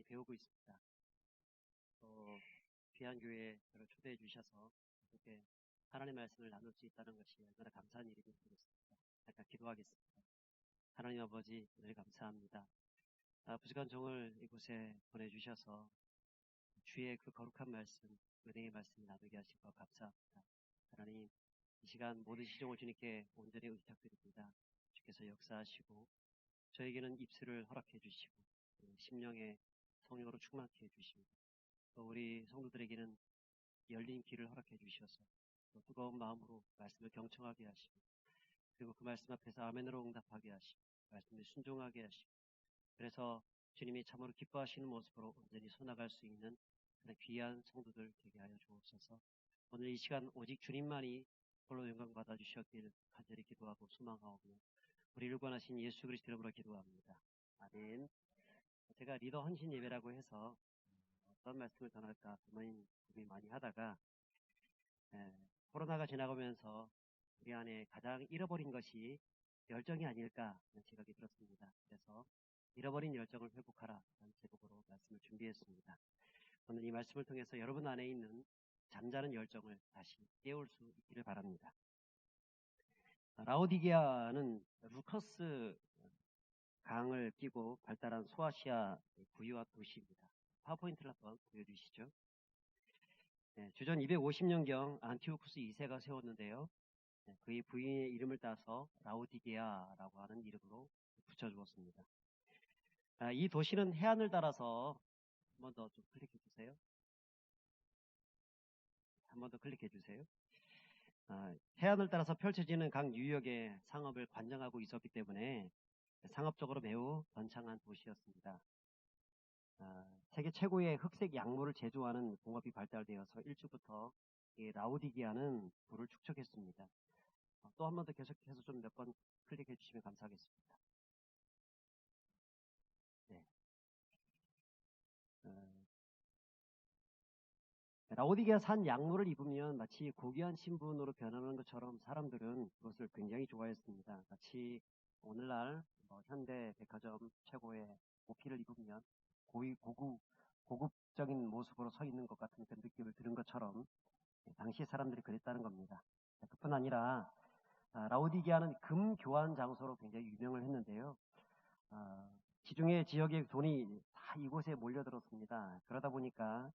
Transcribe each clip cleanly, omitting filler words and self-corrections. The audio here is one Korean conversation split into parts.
배우고 있습니다. 또 귀한 교회에 저를 초대해 주셔서 이렇게 하나님의 말씀을 나눌 수 있다는 것이 얼마나 감사한 일인지 모르겠습니다. 잠깐 기도하겠습니다. 하나님 아버지, 늘 감사합니다. 부족한 종을 이곳에 보내주셔서 주의 그 거룩한 말씀, 은혜의 말씀을 나누게 하신 것 감사합니다. 하나님, 이 시간 모든 시종을 주님께 온전히 의탁드립니다. 주께서 역사하시고 저에게는 입술을 허락해 주시고 심령의 성령으로 충만케 해주십니다. 또 우리 성도들에게는 열린 귀를 허락해 주셔서 또 뜨거운 마음으로 말씀을 경청하게 하시고 그리고 그 말씀 앞에서 아멘으로 응답하게 하시고 말씀을 순종하게 하시고 그래서 주님이 참으로 기뻐하시는 모습으로 온전히 서나갈 수 있는 그런 귀한 성도들 되게 하여 주옵소서. 오늘 이 시간 오직 주님만이 홀로 영광 받아 주셨기를 간절히 기도하고 소망하오며 우리를 구원하신 예수 그리스도 이름으로 기도합니다. 아멘. 제가 리더 헌신 예배라고 해서 어떤 말씀을 전할까 고민 많이 하다가 코로나가 지나가면서 우리 안에 가장 잃어버린 것이 열정이 아닐까 하는 생각이 들었습니다. 그래서 잃어버린 열정을 회복하라 라는 제목으로 말씀을 준비했습니다. 오늘 이 말씀을 통해서 여러분 안에 있는 잠자는 열정을 다시 깨울 수 있기를 바랍니다. 라오디게아는 루커스 강을 끼고 발달한 소아시아 부유한 도시입니다. 파워포인트를 한번 보여주시죠. 주전 250년경 안티오쿠스 2세가 세웠는데요. 그의 부인의 이름을 따서 라오디게아라고 하는 이름으로 붙여주었습니다. 이 도시는 해안을 따라서 한 번 더 좀 클릭해 주세요. 한 번 더 클릭해 주세요. 해안을 따라서 펼쳐지는 강 유역의 상업을 관장하고 있었기 때문에 상업적으로 매우 번창한 도시였습니다. 세계 최고의 흑색 약물을 제조하는 공업이 발달되어서 일찍부터 이 라오디게아는 부를 축적했습니다. 또 한 번 더 계속해서 좀 몇 번 클릭해 주시면 감사하겠습니다. 네. 라오디게아 산 약물을 입으면 마치 고귀한 신분으로 변하는 것처럼 사람들은 그것을 굉장히 좋아했습니다. 마치 오늘날 현대 백화점 최고의 오피를 입으면 고급적인 모습으로 서 있는 것 같은 그런 느낌을 들은 것처럼 당시 사람들이 그랬다는 겁니다. 그뿐 아니라 라오디게아는 금 교환 장소로 굉장히 유명을 했는데요. 지중해 지역의 돈이 다 이곳에 몰려들었습니다. 그러다 보니까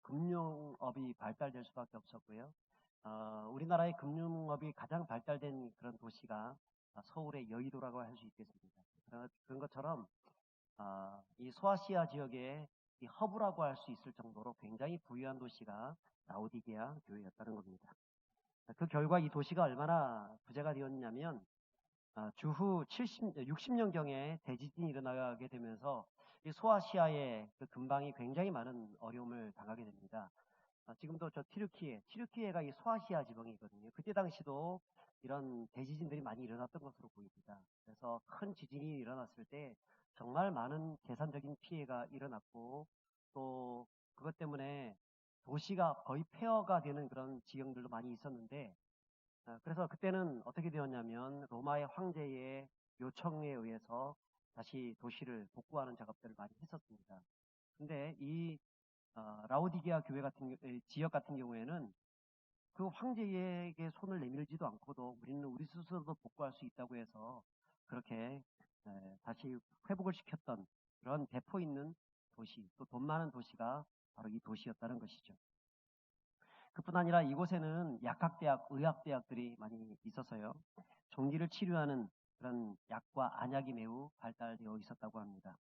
금융업이 발달될 수밖에 없었고요. 우리나라의 금융업이 가장 발달된 그런 도시가 서울의 여의도라고 할 수 있겠습니다. 그런 것처럼 이 소아시아 지역의 이 허브라고 할 수 있을 정도로 굉장히 부유한 도시가 라오디게아 교회였다는 겁니다. 그 결과 이 도시가 얼마나 부자가 되었냐면 주후 60년경에 대지진이 일어나게 되면서 이 소아시아의 그 근방이 굉장히 많은 어려움을 당하게 됩니다. 지금도 저 티르키예가 이 소아시아 지방이거든요. 그때 당시도 이런 대지진들이 많이 일어났던 것으로 보입니다. 그래서 큰 지진이 일어났을 때 정말 많은 재산적인 피해가 일어났고 또 그것 때문에 도시가 거의 폐허가 되는 그런 지형들도 많이 있었는데 그래서 그때는 어떻게 되었냐면 로마의 황제의 요청에 의해서 다시 도시를 복구하는 작업들을 많이 했었습니다. 근데 이 라오디게아 교회 같은 지역 같은 경우에는 그 황제에게 손을 내밀지도 않고도 우리는 우리 스스로도 복구할 수 있다고 해서 그렇게 다시 회복을 시켰던 그런 배포 있는 도시, 또 돈 많은 도시가 바로 이 도시였다는 것이죠. 그뿐 아니라 이곳에는 약학대학, 의학대학들이 많이 있어서요. 종기를 치료하는 그런 약과 안약이 매우 발달되어 있었다고 합니다.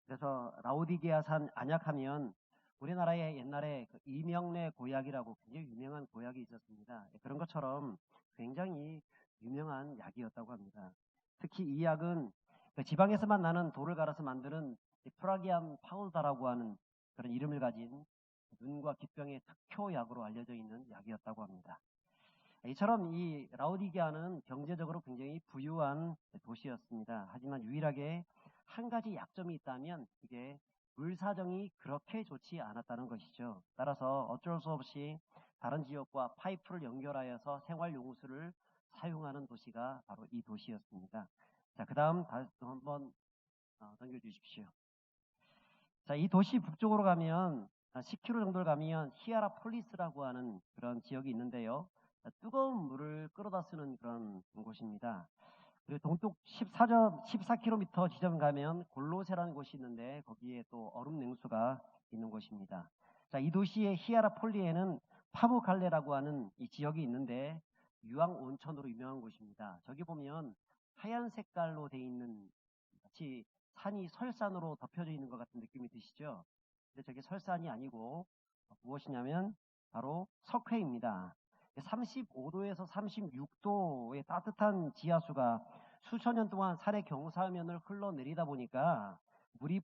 그래서 라오디게아산 안약하면 우리나라에 옛날에 그 이명래 고약이라고 굉장히 유명한 고약이 있었습니다. 그런 것처럼 굉장히 유명한 약이었다고 합니다. 특히 이 약은 그 지방에서만 나는 돌을 갈아서 만드는 프라기암 파우더라고 하는 그런 이름을 가진 눈과 귓병의 특효약으로 알려져 있는 약이었다고 합니다. 이처럼 이 라오디게아는 경제적으로 굉장히 부유한 도시였습니다. 하지만 유일하게 한 가지 약점이 있다면 그게 물 사정이 그렇게 좋지 않았다는 것이죠. 따라서 어쩔 수 없이 다른 지역과 파이프를 연결하여서 생활용수를 사용하는 도시가 바로 이 도시였습니다. 자, 그 다음 한번 넘겨주십시오. 자, 이 도시 북쪽으로 가면 10km 정도를 가면 히아라폴리스라고 하는 그런 지역이 있는데요. 뜨거운 물을 끌어다 쓰는 그런 곳입니다. 그리고 동쪽 14km 지점 가면 골로세라는 곳이 있는데 거기에 또 얼음 냉수가 있는 곳입니다. 자, 이 도시의 히아라폴리에는 파무갈레라고 하는 이 지역이 있는데 유황 온천으로 유명한 곳입니다. 저기 보면 하얀 색깔로 돼 있는 마치 산이 설산으로 덮여져 있는 것 같은 느낌이 드시죠? 근데 저게 설산이 아니고 무엇이냐면 바로 석회입니다. 35도에서 36도의 따뜻한 지하수가 수천 년 동안 산의 경사면을 흘러내리다 보니까 물이,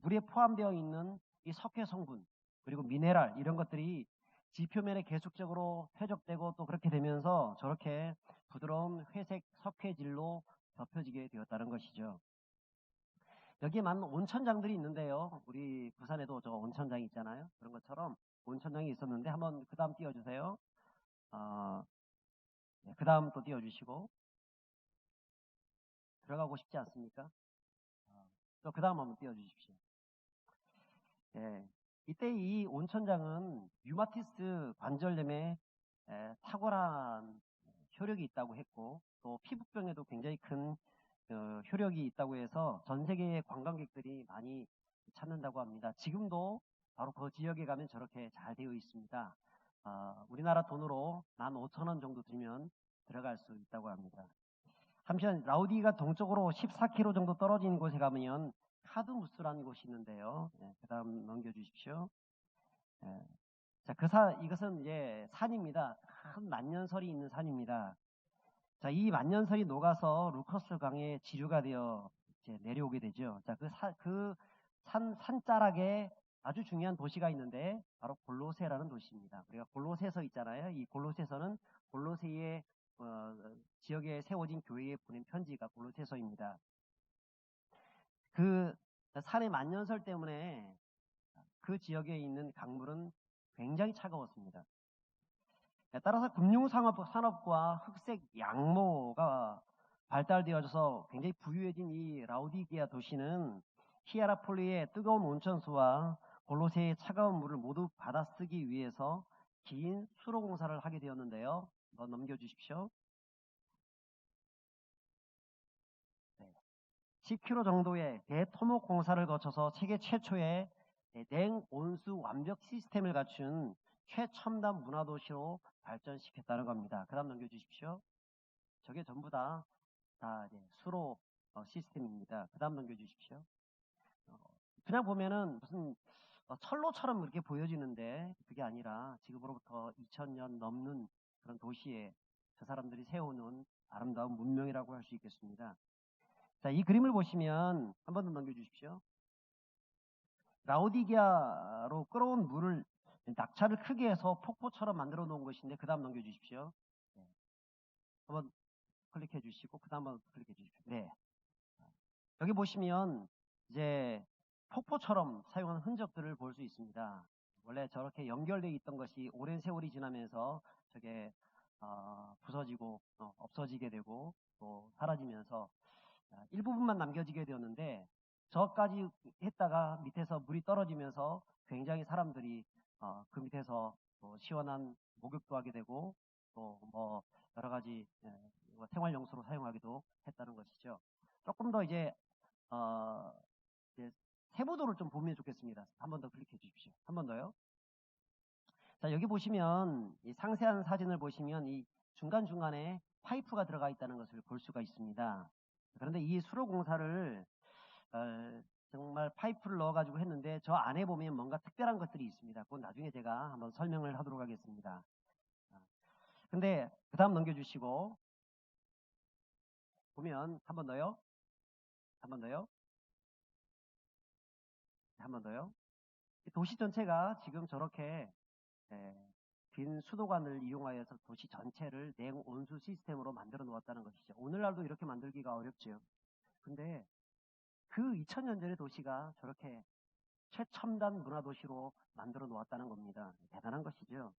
물에 포함되어 있는 이 석회 성분, 그리고 미네랄, 이런 것들이 지표면에 계속적으로 회적되고 또 그렇게 되면서 저렇게 부드러운 회색 석회질로 덮여지게 되었다는 것이죠. 여기에 많은 온천장들이 있는데요. 우리 부산에도 저 온천장이 있잖아요. 그런 것처럼 온천장이 있었는데 한번 그 다음 띄워주세요. 그 다음 또 띄워주시고. 들어가고 싶지 않습니까? 또 그 다음 한번 띄워주십시오. 예, 이때 이 온천장은 류마티스 관절염에 탁월한 효력이 있다고 했고 또 피부병에도 굉장히 큰 효력이 있다고 해서 전 세계의 관광객들이 많이 찾는다고 합니다. 지금도 바로 그 지역에 가면 저렇게 잘 되어 있습니다. 우리나라 돈으로 15,000원 정도 들면 들어갈 수 있다고 합니다. 한편 라우디가 동쪽으로 14km 정도 떨어진 곳에 가면 카드무스라는 곳이 있는데요. 그 다음 넘겨주십시오. 자, 이것은 이제 산입니다. 큰 만년설이 있는 산입니다. 자, 이 만년설이 녹아서 루커스 강에 지류가 되어 이제 내려오게 되죠. 자, 산자락에 아주 중요한 도시가 있는데 바로 골로세라는 도시입니다. 우리가 골로새서 있잖아요. 이 골로새서는 골로새의 지역에 세워진 교회에 보낸 편지가 골로새서입니다. 그 산의 만년설 때문에 그 지역에 있는 강물은 굉장히 차가웠습니다. 따라서 금융산업과 흑색 양모가 발달되어져서 굉장히 부유해진 이 라우디게아 도시는 히아라폴리의 뜨거운 온천수와 골로새의 차가운 물을 모두 받아쓰기 위해서 긴 수로 공사를 하게 되었는데요. 한번 넘겨주십시오. 10km 정도의 대토목 공사를 거쳐서 세계 최초의 냉온수 완벽 시스템을 갖춘 최첨단 문화도시로 발전시켰다는 겁니다. 그 다음 넘겨주십시오. 저게 전부 다 수로 시스템입니다. 그 다음 넘겨주십시오. 그냥 보면은 무슨 철로처럼 이렇게 보여지는데 그게 아니라 지금으로부터 2000년 넘는 그런 도시에 저 사람들이 세워놓은 아름다운 문명이라고 할 수 있겠습니다. 자, 이 그림을 보시면 한 번 더 넘겨주십시오. 라우디게아로 끌어온 물을 낙차를 크게 해서 폭포처럼 만들어 놓은 것인데 그 다음 넘겨주십시오. 네. 한번 클릭해 주시고 그 다음 한번 클릭해 주십시오. 네. 여기 보시면 이제 폭포처럼 사용한 흔적들을 볼 수 있습니다. 원래 저렇게 연결되어 있던 것이 오랜 세월이 지나면서 저게 부서지고 없어지게 되고 또 사라지면서 일부분만 남겨지게 되었는데 저까지 했다가 밑에서 물이 떨어지면서 굉장히 사람들이 그 밑에서 시원한 목욕도 하게 되고 또 뭐 여러 가지 생활용수로 사용하기도 했다는 것이죠. 조금 더 이제 세부도를 좀 보면 좋겠습니다. 한 번 더 클릭해 주십시오. 한 번 더요. 자, 여기 보시면 이 상세한 사진을 보시면 이 중간중간에 파이프가 들어가 있다는 것을 볼 수가 있습니다. 그런데 이 수로 공사를 정말 파이프를 넣어가지고 했는데 저 안에 보면 뭔가 특별한 것들이 있습니다. 그건 나중에 제가 한번 설명을 하도록 하겠습니다. 근데 그 다음 넘겨주시고 보면 한 번 더요. 한 번 더요. 한 번 더요. 도시 전체가 지금 저렇게 빈 수도관을 이용하여서 도시 전체를 냉온수 시스템으로 만들어 놓았다는 것이죠. 오늘날도 이렇게 만들기가 어렵죠. 근데 그 2000년 전의 도시가 저렇게 최첨단 문화도시로 만들어 놓았다는 겁니다. 대단한 것이죠.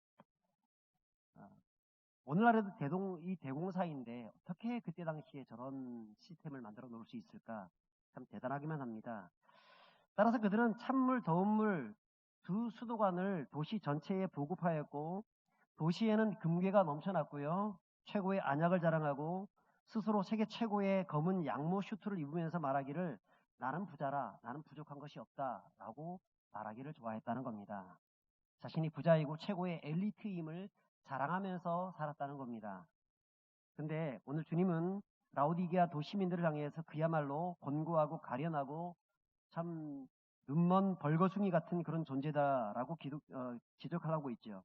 오늘날에도 이 대공사인데 어떻게 그때 당시에 저런 시스템을 만들어 놓을 수 있을까? 참 대단하기만 합니다. 따라서 그들은 찬물, 더운 물 두 수도관을 도시 전체에 보급하였고 도시에는 금괴가 넘쳐났고요. 최고의 안약을 자랑하고 스스로 세계 최고의 검은 양모 슈트를 입으면서 말하기를 나는 부자라, 나는 부족한 것이 없다라고 말하기를 좋아했다는 겁니다. 자신이 부자이고 최고의 엘리트임을 자랑하면서 살았다는 겁니다. 근데 오늘 주님은 라오디게아 도시민들을 향해서 그야말로 곤고하고 가련하고 참 눈먼 벌거숭이 같은 그런 존재다라고 지적하고 있죠.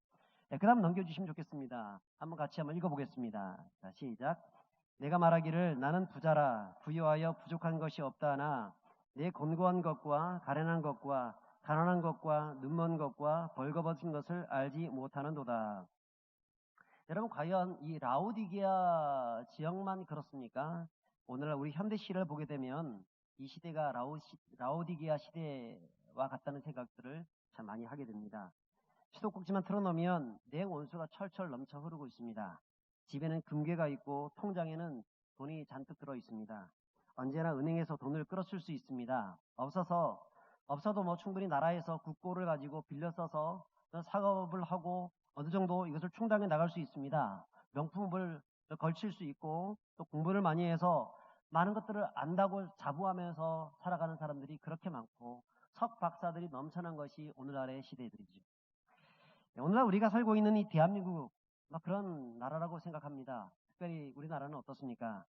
네, 그 다음 넘겨주시면 좋겠습니다. 같이 한번 읽어보겠습니다. 자, 시작. 내가 말하기를 나는 부자라 부유하여 부족한 것이 없다나 내 곤고한 것과 가련한 것과 가난한 것과 눈먼 것과 벌거벗은 것을 알지 못하는도다. 여러분 과연 이 라오디게아 지역만 그렇습니까? 오늘날 우리 현대 시를 보게 되면 이 시대가 라오디게아 시대와 같다는 생각들을 참 많이 하게 됩니다. 수도꼭지만 틀어놓으면 냉온수가 철철 넘쳐 흐르고 있습니다. 집에는 금괴가 있고 통장에는 돈이 잔뜩 들어 있습니다. 언제나 은행에서 돈을 끌어쓸 수 있습니다. 없어도 뭐 충분히 나라에서 국고를 가지고 빌려 써서 사업을 하고 어느 정도 이것을 충당해 나갈 수 있습니다. 명품을 걸칠 수 있고 또 공부를 많이 해서 많은 것들을 안다고 자부하면서 살아가는 사람들이 그렇게 많고 석 박사들이 넘쳐난 것이 오늘날의 시대들이죠. 오늘날 우리가 살고 있는 이 대한민국 그런 나라라고 생각합니다. 특별히 우리나라는 어떻습니까?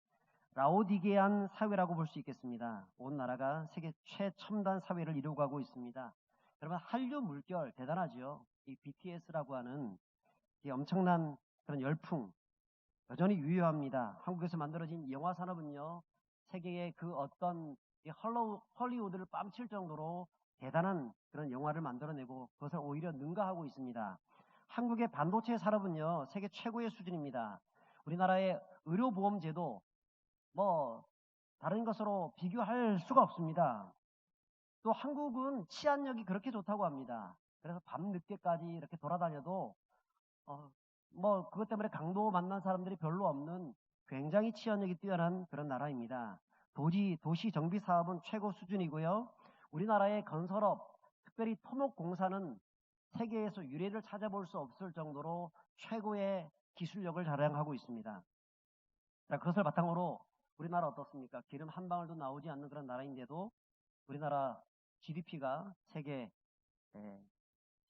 라오디게안 사회라고 볼 수 있겠습니다. 온 나라가 세계 최첨단 사회를 이루고 가고 있습니다. 여러분 한류 물결 대단하죠. 이 BTS라고 하는 이 엄청난 그런 열풍 여전히 유효합니다. 한국에서 만들어진 영화 산업은요 세계의 그 어떤 헐리우드를 뺨칠 정도로 대단한 그런 영화를 만들어내고 그것을 오히려 능가하고 있습니다. 한국의 반도체 산업은요 세계 최고의 수준입니다. 우리나라의 의료보험제도 다른 것으로 비교할 수가 없습니다. 또 한국은 치안력이 그렇게 좋다고 합니다. 그래서 밤늦게까지 이렇게 돌아다녀도 그것 때문에 강도 만난 사람들이 별로 없는 굉장히 치안력이 뛰어난 그런 나라입니다. 도시 정비 사업은 최고 수준이고요. 우리나라의 건설업, 특별히 토목공사는 세계에서 유례를 찾아볼 수 없을 정도로 최고의 기술력을 자랑하고 있습니다. 자, 그것을 바탕으로 우리나라 어떻습니까? 기름 한 방울도 나오지 않는 그런 나라인데도 우리나라 GDP가 세계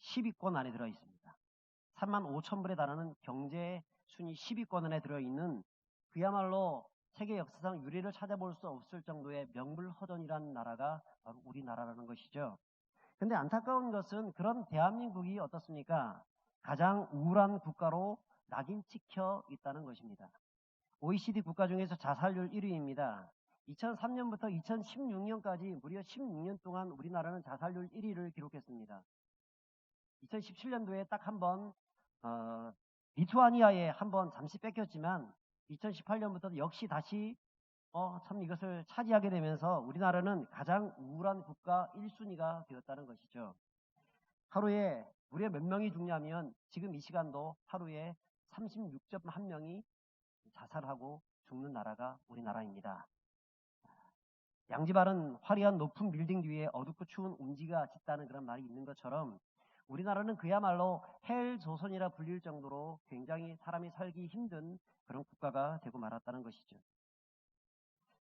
10위권 안에 들어 있습니다. 3만 5천 불에 달하는 경제 순위 10위권 안에 들어있는 그야말로 세계 역사상 유례를 찾아볼 수 없을 정도의 명불허전이라는 나라가 바로 우리나라라는 것이죠. 근데 안타까운 것은 그런 대한민국이 어떻습니까? 가장 우울한 국가로 낙인 찍혀 있다는 것입니다. OECD 국가 중에서 자살률 1위입니다. 2003년부터 2016년까지 무려 16년 동안 우리나라는 자살률 1위를 기록했습니다. 2017년도에 딱 한 번 리투아니아에 한 번 잠시 뺏겼지만 2018년부터 역시 다시 참 이것을 차지하게 되면서 우리나라는 가장 우울한 국가 1순위가 되었다는 것이죠. 하루에 무려 몇 명이 죽냐면 지금 이 시간도 하루에 36.1명이 자살하고 죽는 나라가 우리나라입니다. 양지바른 화려한 높은 빌딩 뒤에 어둡고 추운 운지가 짙다는 그런 말이 있는 것처럼 우리나라는 그야말로 헬 조선이라 불릴 정도로 굉장히 사람이 살기 힘든 그런 국가가 되고 말았다는 것이죠.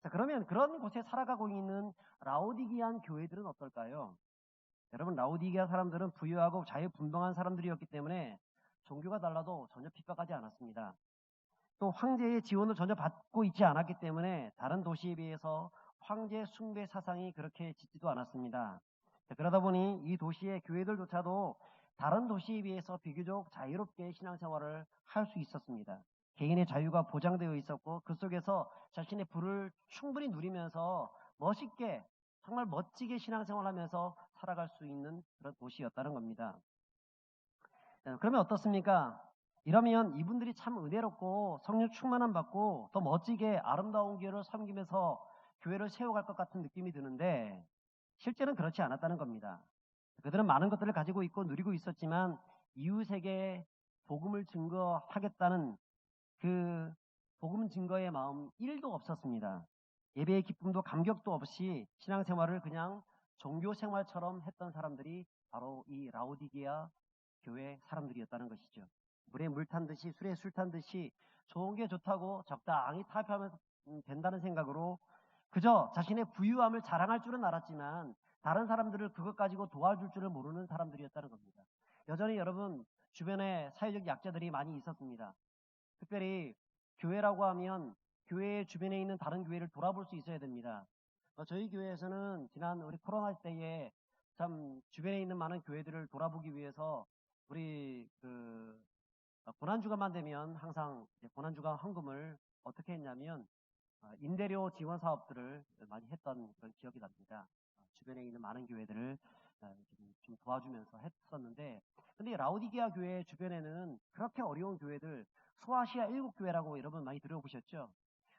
자, 그러면 그런 곳에 살아가고 있는 라오디게안 교회들은 어떨까요? 여러분 라오디게아 사람들은 부유하고 자유분방한 사람들이었기 때문에 종교가 달라도 전혀 핍박하지 않았습니다. 또 황제의 지원을 전혀 받고 있지 않았기 때문에 다른 도시에 비해서 황제 숭배 사상이 그렇게 짙지도 않았습니다. 그러다 보니 이 도시의 교회들조차도 다른 도시에 비해서 비교적 자유롭게 신앙생활을 할 수 있었습니다. 개인의 자유가 보장되어 있었고 그 속에서 자신의 부를 충분히 누리면서 멋있게 정말 멋지게 신앙생활하면서 살아갈 수 있는 그런 도시였다는 겁니다. 그러면 어떻습니까? 이러면 이분들이 참 은혜롭고 성령 충만함 받고 더 멋지게 아름다운 교회를 섬기면서 교회를 세워갈 것 같은 느낌이 드는데 실제는 그렇지 않았다는 겁니다. 그들은 많은 것들을 가지고 있고 누리고 있었지만 이웃에게 복음을 증거하겠다는 그 복음 증거의 마음 1도 없었습니다. 예배의 기쁨도 감격도 없이 신앙생활을 그냥 종교 생활처럼 했던 사람들이 바로 이 라오디게아 교회 사람들이었다는 것이죠. 물에 물 탄 듯이 술에 술 탄 듯이 좋은 게 좋다고 적당히 타협하면 된다는 생각으로 그저 자신의 부유함을 자랑할 줄은 알았지만 다른 사람들을 그것 가지고 도와줄 줄을 모르는 사람들이었다는 겁니다. 여전히 여러분 주변에 사회적 약자들이 많이 있었습니다. 특별히 교회라고 하면 교회 주변에 있는 다른 교회를 돌아볼 수 있어야 됩니다. 저희 교회에서는 지난 우리 코로나 때에 참 주변에 있는 많은 교회들을 돌아보기 위해서 우리 고난주간만 되면 항상 고난주간 헌금을 어떻게 했냐면 임대료 지원 사업들을 많이 했던 그런 기억이 납니다. 주변에 있는 많은 교회들을 좀 도와주면서 했었는데, 근데 라오디게아 교회 주변에는 그렇게 어려운 교회들, 소아시아 7교회라고 여러분 많이 들어보셨죠?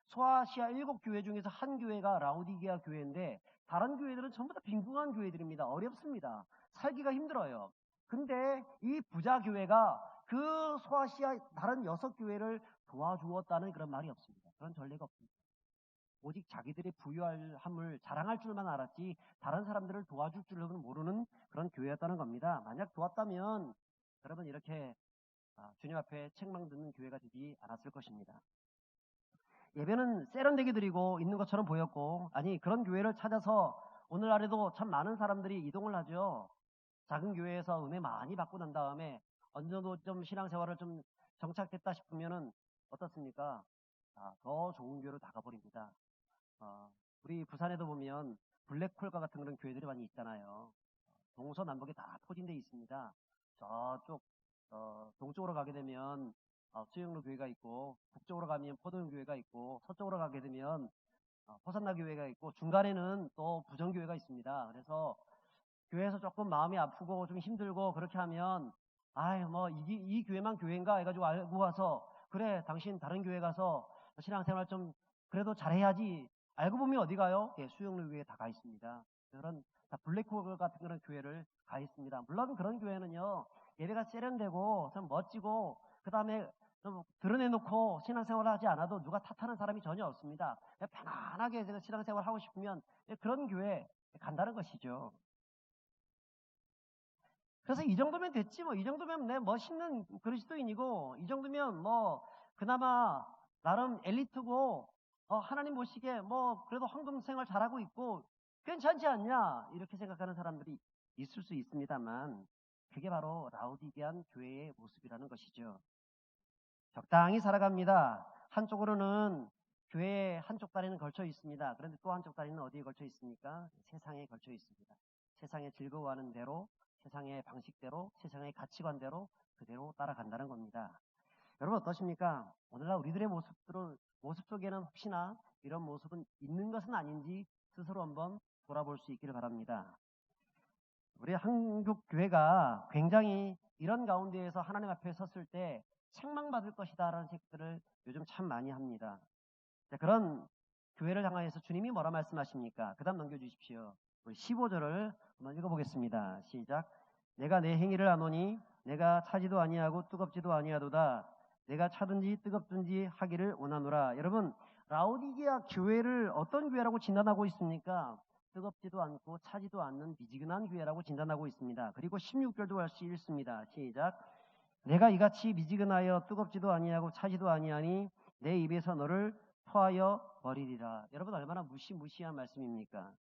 소아시아 7교회 중에서 한 교회가 라오디게아 교회인데 다른 교회들은 전부 다 빈궁한 교회들입니다. 어렵습니다. 살기가 힘들어요. 근데 이 부자 교회가 그 소아시아 다른 6교회를 도와주었다는 그런 말이 없습니다. 그런 전례가 없습니다. 오직 자기들의 부유함을 자랑할 줄만 알았지 다른 사람들을 도와줄 줄은 모르는 그런 교회였다는 겁니다. 만약 도왔다면 여러분 이렇게 주님 앞에 책망 듣는 교회가 되지 않았을 것입니다. 예배는 세련되게 드리고 있는 것처럼 보였고, 아니 그런 교회를 찾아서 오늘날에도 참 많은 사람들이 이동을 하죠. 작은 교회에서 은혜 많이 받고 난 다음에 어느 정도 좀 신앙생활을 좀 정착됐다 싶으면은 어떻습니까? 더 좋은 교회로 나가버립니다. 우리 부산에도 보면 블랙홀과 같은 그런 교회들이 많이 있잖아요. 동서남북에 다 포진되어 있습니다. 저쪽 동쪽으로 가게 되면 수영로 교회가 있고, 북쪽으로 가면 포도원 교회가 있고, 서쪽으로 가게 되면 호산나 교회가 있고, 중간에는 또 부정교회가 있습니다. 그래서 교회에서 조금 마음이 아프고 좀 힘들고 그렇게 하면 이 교회만 교회인가 해가지고 알고 와서 그래 당신 다른 교회 가서 신앙생활 좀 그래도 잘해야지. 알고 보면 어디 가요? 수영로 교회에 다 가 있습니다. 그런 블랙홀 같은 그런 교회를 가 있습니다. 물론 그런 교회는요 예배가 세련되고 좀 멋지고 그 다음에 좀 드러내놓고 신앙생활을 하지 않아도 누가 탓하는 사람이 전혀 없습니다. 그냥 편안하게 신앙생활 하고 싶으면 그런 교회 간다는 것이죠. 그래서 이 정도면 됐지 뭐. 이 정도면 내 멋있는 그리스도인이고 이 정도면 뭐 그나마 나름 엘리트고 하나님 보시기에 뭐 그래도 헌금 생활 잘하고 있고 괜찮지 않냐 이렇게 생각하는 사람들이 있을 수 있습니다만 그게 바로 라오디게안 교회의 모습이라는 것이죠. 적당히 살아갑니다. 한쪽으로는 교회의 한쪽 다리는 걸쳐 있습니다. 그런데 또 한쪽 다리는 어디에 걸쳐 있습니까? 세상에 걸쳐 있습니다. 세상에 즐거워하는 대로, 세상의 방식대로, 세상의 가치관대로 그대로 따라간다는 겁니다. 여러분 어떠십니까? 오늘날 우리들의 모습 속에는 혹시나 이런 모습은 있는 것은 아닌지 스스로 한번 돌아볼 수 있기를 바랍니다. 우리 한국 교회가 굉장히 이런 가운데에서 하나님 앞에 섰을 때 책망받을 것이다라는 책들을 요즘 참 많이 합니다. 자, 그런 교회를 향하여서 주님이 뭐라 말씀하십니까? 그 다음 넘겨주십시오. 우리 15절을 한번 읽어보겠습니다. 시작. 내가 내 행위를 아노니 내가 차지도 아니하고 뜨겁지도 아니하도다. 내가 차든지 뜨겁든지 하기를 원하노라. 여러분 라오디게아 교회를 어떤 교회라고 진단하고 있습니까? 뜨겁지도 않고 차지도 않는 미지근한 교회라고 진단하고 있습니다. 그리고 16절도 할 수 읽습니다. 시작. 내가 이같이 미지근하여 뜨겁지도 아니하고 차지도 아니하니 내 입에서 너를 토하여 버리리라. 여러분 얼마나 무시무시한 말씀입니까?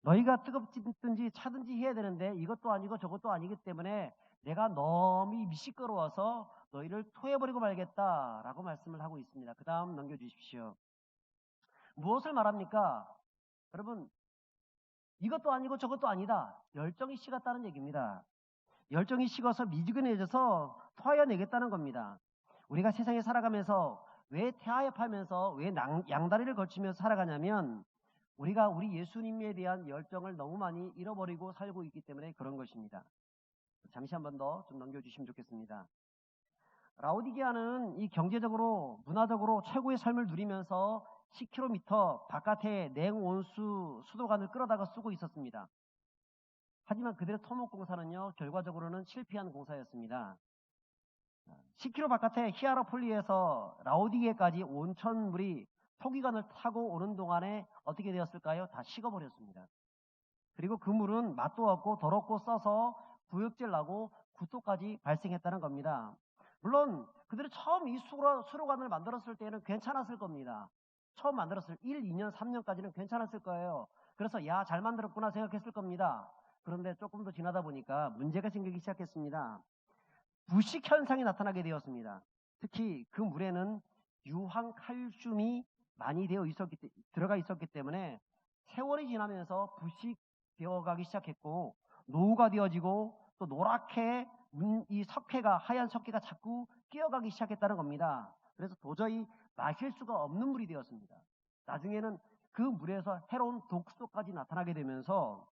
너희가 뜨겁든지 차든지 해야 되는데 이것도 아니고 저것도 아니기 때문에 내가 너무 미시끄러워서 너희를 토해버리고 말겠다라고 말씀을 하고 있습니다. 그 다음 넘겨주십시오. 무엇을 말합니까? 여러분 이것도 아니고 저것도 아니다. 열정이 식었다는 얘기입니다. 열정이 식어서 미지근해져서 토하여내겠다는 겁니다. 우리가 세상에 살아가면서 왜 태하여하면서 왜 양다리를 걸치면서 살아가냐면 우리가 우리 예수님에 대한 열정을 너무 많이 잃어버리고 살고 있기 때문에 그런 것입니다. 잠시 한 번 더 좀 넘겨주시면 좋겠습니다. 라오디게아는 이 경제적으로 문화적으로 최고의 삶을 누리면서 10km 바깥에 냉온수 수도관을 끌어다가 쓰고 있었습니다. 하지만 그들의 토목공사는요 결과적으로는 실패한 공사였습니다. 10km 바깥에 히아라폴리에서 라오디게까지 온천물이 토기관을 타고 오는 동안에 어떻게 되었을까요? 다 식어버렸습니다. 그리고 그 물은 맛도 없고 더럽고 써서 구역질 나고 구토까지 발생했다는 겁니다. 물론 그들이 처음 이 수로관을 만들었을 때는 괜찮았을 겁니다. 처음 만들었을 1, 2년, 3년까지는 괜찮았을 거예요. 그래서 야, 잘 만들었구나 생각했을 겁니다. 그런데 조금 더 지나다 보니까 문제가 생기기 시작했습니다. 부식 현상이 나타나게 되었습니다. 특히 그 물에는 유황 칼슘이 많이 들어가 있었기 때문에 세월이 지나면서 부식되어 가기 시작했고 노후가 되어지고 또 노랗게 이 하얀 석회가 자꾸 끼어가기 시작했다는 겁니다. 그래서 도저히 마실 수가 없는 물이 되었습니다. 나중에는 그 물에서 해로운 독소까지 나타나게 되면서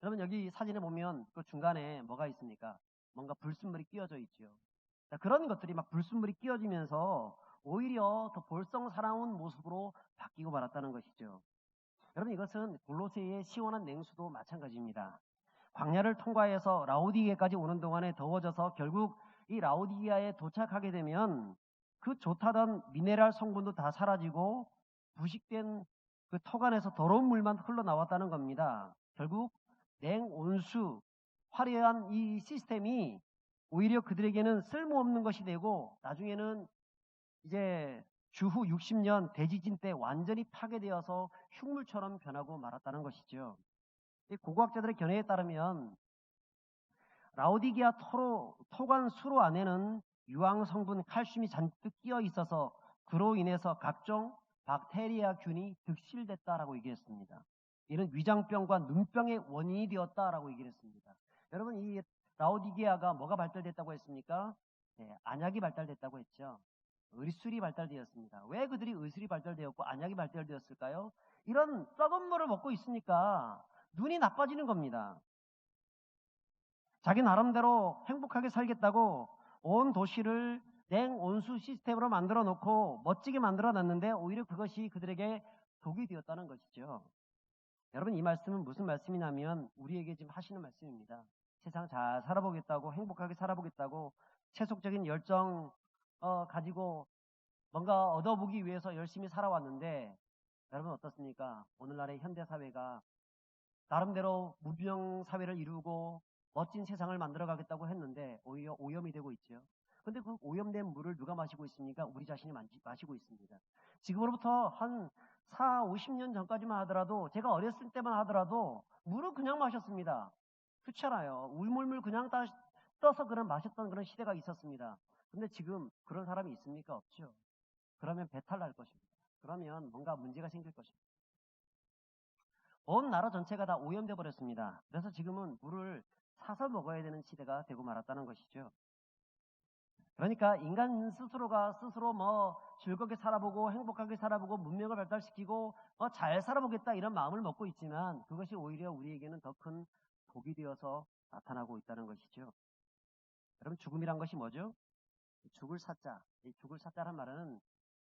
여러분 여기 사진에 보면 그 중간에 뭐가 있습니까? 뭔가 불순물이 끼어져 있죠. 그런 것들이 막 불순물이 끼어지면서 오히려 더 볼썽사나운 모습으로 바뀌고 말았다는 것이죠. 여러분 이것은 골로새의 시원한 냉수도 마찬가지입니다. 광야를 통과해서 라오디게까지 오는 동안에 더워져서 결국 이 라오디게에 도착하게 되면 그 좋다던 미네랄 성분도 다 사라지고 부식된 그 턱안에서 더러운 물만 흘러나왔다는 겁니다. 결국 냉온수 화려한 이 시스템이 오히려 그들에게는 쓸모없는 것이 되고 나중에는 이제 주후 60년 대지진 때 완전히 파괴되어서 흉물처럼 변하고 말았다는 것이죠. 이 고고학자들의 견해에 따르면 라오디게아 토관 수로 안에는 유황 성분 칼슘이 잔뜩 끼어 있어서 그로 인해서 각종 박테리아균이 득실됐다라고 얘기했습니다. 이는 위장병과 눈병의 원인이 되었다라고 얘기했습니다. 여러분 이 라오디게아가 뭐가 발달됐다고 했습니까? 네, 안약이 발달됐다고 했죠. 의술이 발달되었습니다. 왜 그들이 의술이 발달되었고 안약이 발달되었을까요? 이런 썩은 물을 먹고 있으니까 눈이 나빠지는 겁니다. 자기 나름대로 행복하게 살겠다고 온 도시를 냉온수 시스템으로 만들어 놓고 멋지게 만들어 놨는데 오히려 그것이 그들에게 독이 되었다는 것이죠. 여러분 이 말씀은 무슨 말씀이냐면 우리에게 지금 하시는 말씀입니다. 세상 잘 살아보겠다고 행복하게 살아보겠다고 세속적인 열정 가지고 뭔가 얻어보기 위해서 열심히 살아왔는데 여러분 어떻습니까? 오늘날의 현대사회가 나름대로 무병 사회를 이루고 멋진 세상을 만들어 가겠다고 했는데 오히려 오염이 되고 있죠. 근데 그 오염된 물을 누가 마시고 있습니까? 우리 자신이 마시고 있습니다. 지금으로부터 한 4, 50년 전까지만 하더라도 제가 어렸을 때만 하더라도 물을 그냥 마셨습니다. 그렇잖아요. 울물물 그냥 떠서 마셨던 그런 시대가 있었습니다. 근데 지금 그런 사람이 있습니까? 없죠. 그러면 배탈 날 것입니다. 그러면 뭔가 문제가 생길 것입니다. 온 나라 전체가 다 오염돼 버렸습니다. 그래서 지금은 물을 사서 먹어야 되는 시대가 되고 말았다는 것이죠. 그러니까 인간 스스로가 스스로 즐겁게 살아보고 행복하게 살아보고 문명을 발달시키고 잘 살아보겠다 이런 마음을 먹고 있지만 그것이 오히려 우리에게는 더 큰 독이 되어서 나타나고 있다는 것이죠. 여러분 죽음이란 것이 뭐죠? 죽을 사자. 이 죽을 사자란 말은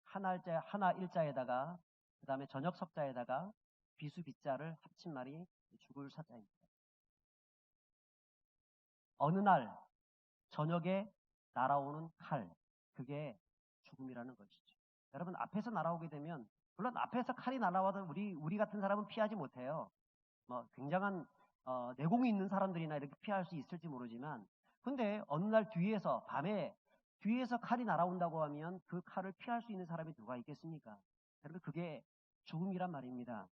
하나 일자에다가 그 다음에 저녁 석자에다가 비수 비자를 합친 말이 죽을 사자입니다. 어느 날 저녁에 날아오는 칼, 그게 죽음이라는 것이죠. 여러분 앞에서 날아오게 되면 물론 앞에서 칼이 날아와도 우리 같은 사람은 피하지 못해요. 굉장한 내공이 있는 사람들이나 이렇게 피할 수 있을지 모르지만 근데 어느 날 밤에 뒤에서 칼이 날아온다고 하면 그 칼을 피할 수 있는 사람이 누가 있겠습니까? 여러분 그게 죽음이란 말입니다.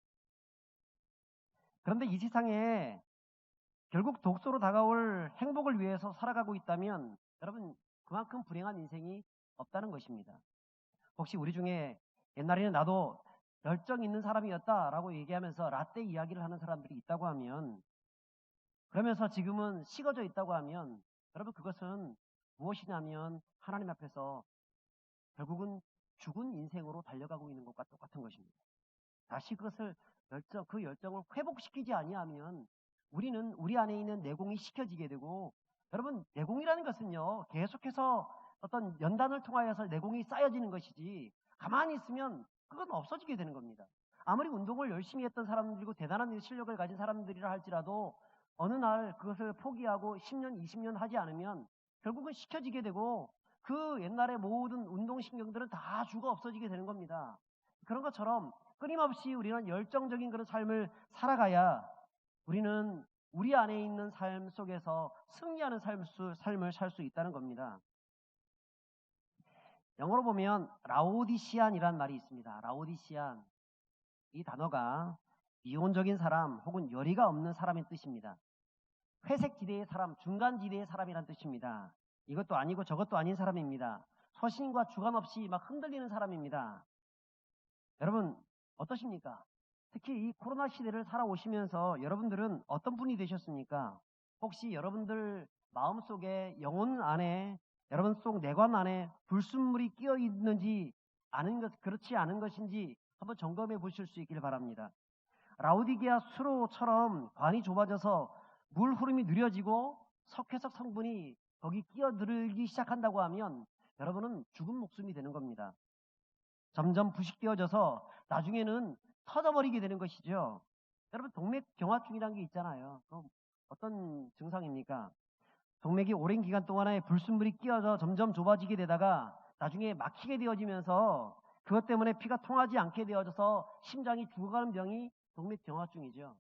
그런데 이 세상에 결국 독소로 다가올 행복을 위해서 살아가고 있다면 여러분 그만큼 불행한 인생이 없다는 것입니다. 혹시 우리 중에 옛날에는 나도 열정 있는 사람이었다라고 얘기하면서 라떼 이야기를 하는 사람들이 있다고 하면 그러면서 지금은 식어져 있다고 하면 여러분 그것은 무엇이냐면 하나님 앞에서 결국은 죽은 인생으로 달려가고 있는 것과 똑같은 것입니다. 다시 그 열정을 회복시키지 아니하면 우리는 우리 안에 있는 내공이 식혀지게 되고 여러분 내공이라는 것은요 계속해서 어떤 연단을 통하여서 내공이 쌓여지는 것이지 가만히 있으면 그건 없어지게 되는 겁니다. 아무리 운동을 열심히 했던 사람들이고 대단한 실력을 가진 사람들이라 할지라도 어느 날 그것을 포기하고 10년, 20년 하지 않으면 결국은 식혀지게 되고 그 옛날의 모든 운동신경들은 다 죽어 없어지게 되는 겁니다. 그런 것처럼 끊임없이 우리는 열정적인 그런 삶을 살아가야 우리는 우리 안에 있는 삶 속에서 승리하는 삶을 살 수 있다는 겁니다. 영어로 보면 라오디시안이란 말이 있습니다. 라오디시안. 이 단어가 미온적인 사람 혹은 열의가 없는 사람의 뜻입니다. 회색 지대의 사람, 중간 지대의 사람이란 뜻입니다. 이것도 아니고 저것도 아닌 사람입니다. 소신과 주관 없이 막 흔들리는 사람입니다. 여러분 어떠십니까? 특히 이 코로나 시대를 살아오시면서 여러분들은 어떤 분이 되셨습니까? 혹시 여러분들 마음속에 영혼 안에 여러분 속 내관 안에 불순물이 끼어 있는지 그렇지 않은 것인지 한번 점검해 보실 수 있기를 바랍니다. 라오디게아 수로처럼 관이 좁아져서 물 흐름이 느려지고 석회석 성분이 거기 끼어들기 시작한다고 하면 여러분은 죽은 목숨이 되는 겁니다. 점점 부식되어져서 나중에는 터져버리게 되는 것이죠. 여러분 동맥경화증이라는 게 있잖아요. 어떤 증상입니까? 동맥이 오랜 기간 동안에 불순물이 끼어져 점점 좁아지게 되다가 나중에 막히게 되어지면서 그것 때문에 피가 통하지 않게 되어져서 심장이 죽어가는 병이 동맥경화증이죠.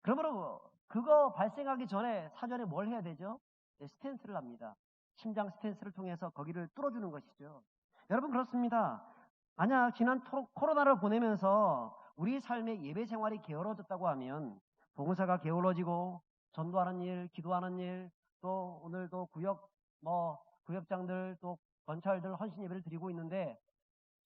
그러므로 그거 발생하기 전에 사전에 뭘 해야 되죠? 스텐트를 합니다. 심장 스텐트를 통해서 거기를 뚫어주는 것이죠. 여러분 그렇습니다. 만약 지난 코로나를 보내면서 우리 삶의 예배 생활이 게을러졌다고 하면 봉사가 게을러지고 전도하는 일, 기도하는 일, 또 오늘도 구역장들 또 건찰들 헌신 예배를 드리고 있는데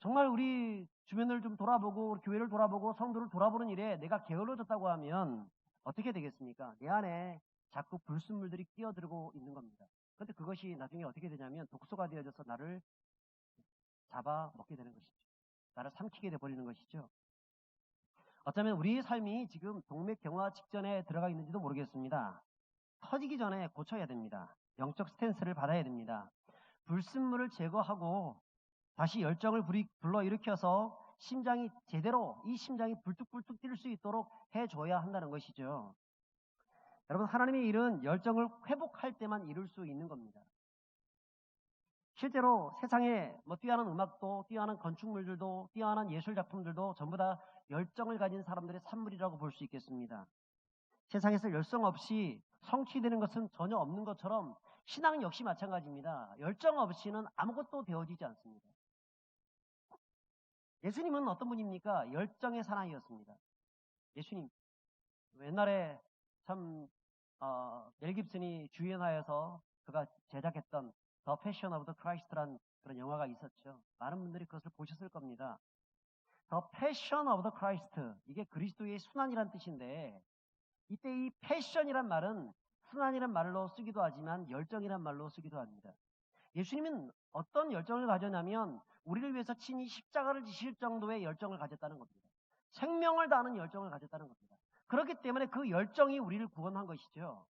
정말 우리 주변을 좀 돌아보고 교회를 돌아보고 성도를 돌아보는 일에 내가 게을러졌다고 하면 어떻게 되겠습니까? 내 안에 자꾸 불순물들이 끼어들고 있는 겁니다. 그런데 그것이 나중에 어떻게 되냐면 독소가 되어져서 나를 잡아먹게 되는 것이죠. 나를 삼키게 돼버리는 것이죠. 어쩌면 우리의 삶이 지금 동맥경화 직전에 들어가 있는지도 모르겠습니다. 터지기 전에 고쳐야 됩니다. 영적 스탠스를 받아야 됩니다. 불순물을 제거하고 다시 열정을 불러일으켜서 심장이 불뚝불뚝 뛸 수 있도록 해줘야 한다는 것이죠. 여러분 하나님의 일은 열정을 회복할 때만 이룰 수 있는 겁니다. 실제로 세상에 뛰어난 음악도 뛰어난 건축물들도 뛰어난 예술작품들도 전부 다 열정을 가진 사람들의 산물이라고 볼 수 있겠습니다. 세상에서 열정 없이 성취되는 것은 전혀 없는 것처럼 신앙 역시 마찬가지입니다. 열정 없이는 아무것도 되어지지 않습니다. 예수님은 어떤 분입니까? 열정의 사나이였습니다. 예수님 옛날에 참 멜 깁슨이 주연하여서 그가 제작했던 The Passion of the Christ라는 그런 영화가 있었죠. 많은 분들이 그것을 보셨을 겁니다. The Passion of the Christ, 이게 그리스도의 순환이란 뜻인데 이때 이 패션이란 말은 순환이란 말로 쓰기도 하지만 열정이란 말로 쓰기도 합니다. 예수님은 어떤 열정을 가졌냐면 우리를 위해서 친히 십자가를 지실 정도의 열정을 가졌다는 겁니다. 생명을 다하는 열정을 가졌다는 겁니다. 그렇기 때문에 그 열정이 우리를 구원한 것이죠.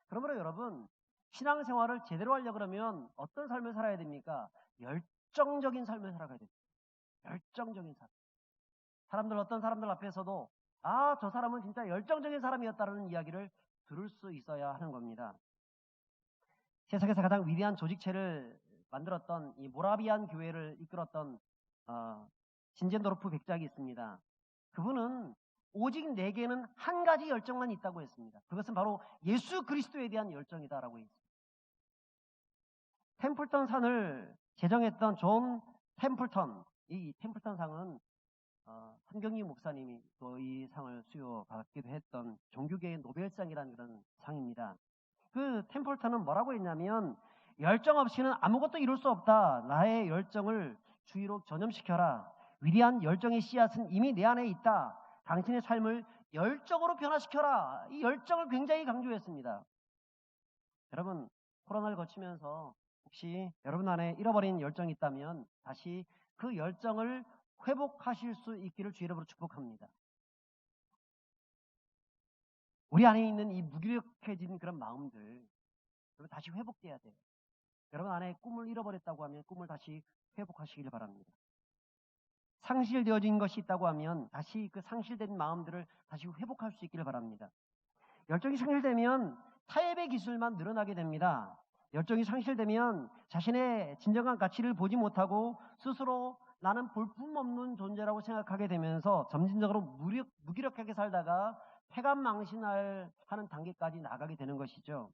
그러므로 여러분 신앙생활을 제대로 하려고 그러면 어떤 삶을 살아야 됩니까? 열정적인 삶을 살아가야 됩니다. 열정적인 삶. 어떤 사람들 앞에서도 저 사람은 진짜 열정적인 사람이었다는 이야기를 들을 수 있어야 하는 겁니다. 세상에서 가장 위대한 조직체를 만들었던 이 모라비안 교회를 이끌었던 진젠도르프 백작이 있습니다. 그분은 오직 내게는 한 가지 열정만 있다고 했습니다. 그것은 바로 예수 그리스도에 대한 열정이다라고 했습니다. 템플턴 상을 제정했던 존 템플턴, 이 템플턴 상은 한경희 목사님이 또 이 상을 수여받기도 했던 종교계의 노벨상이라는 그런 상입니다. 그 템플턴은 뭐라고 했냐면 열정 없이는 아무것도 이룰 수 없다. 나의 열정을 주위로 전염시켜라. 위대한 열정의 씨앗은 이미 내 안에 있다. 당신의 삶을 열정으로 변화시켜라. 이 열정을 굉장히 강조했습니다. 여러분 코로나를 거치면서 혹시 여러분 안에 잃어버린 열정이 있다면 다시 그 열정을 회복하실 수 있기를 주의 이름으로 축복합니다. 우리 안에 있는 이 무기력해진 그런 마음들 여러분 다시 회복돼야 돼요. 여러분 안에 꿈을 잃어버렸다고 하면 꿈을 다시 회복하시길 바랍니다. 상실되어진 것이 있다고 하면 다시 그 상실된 마음들을 다시 회복할 수 있기를 바랍니다. 열정이 상실되면 타협의 기술만 늘어나게 됩니다. 열정이 상실되면 자신의 진정한 가치를 보지 못하고 스스로 나는 볼품없는 존재라고 생각하게 되면서 점진적으로 무기력하게 살다가 폐간망신하는 단계까지 나가게 되는 것이죠.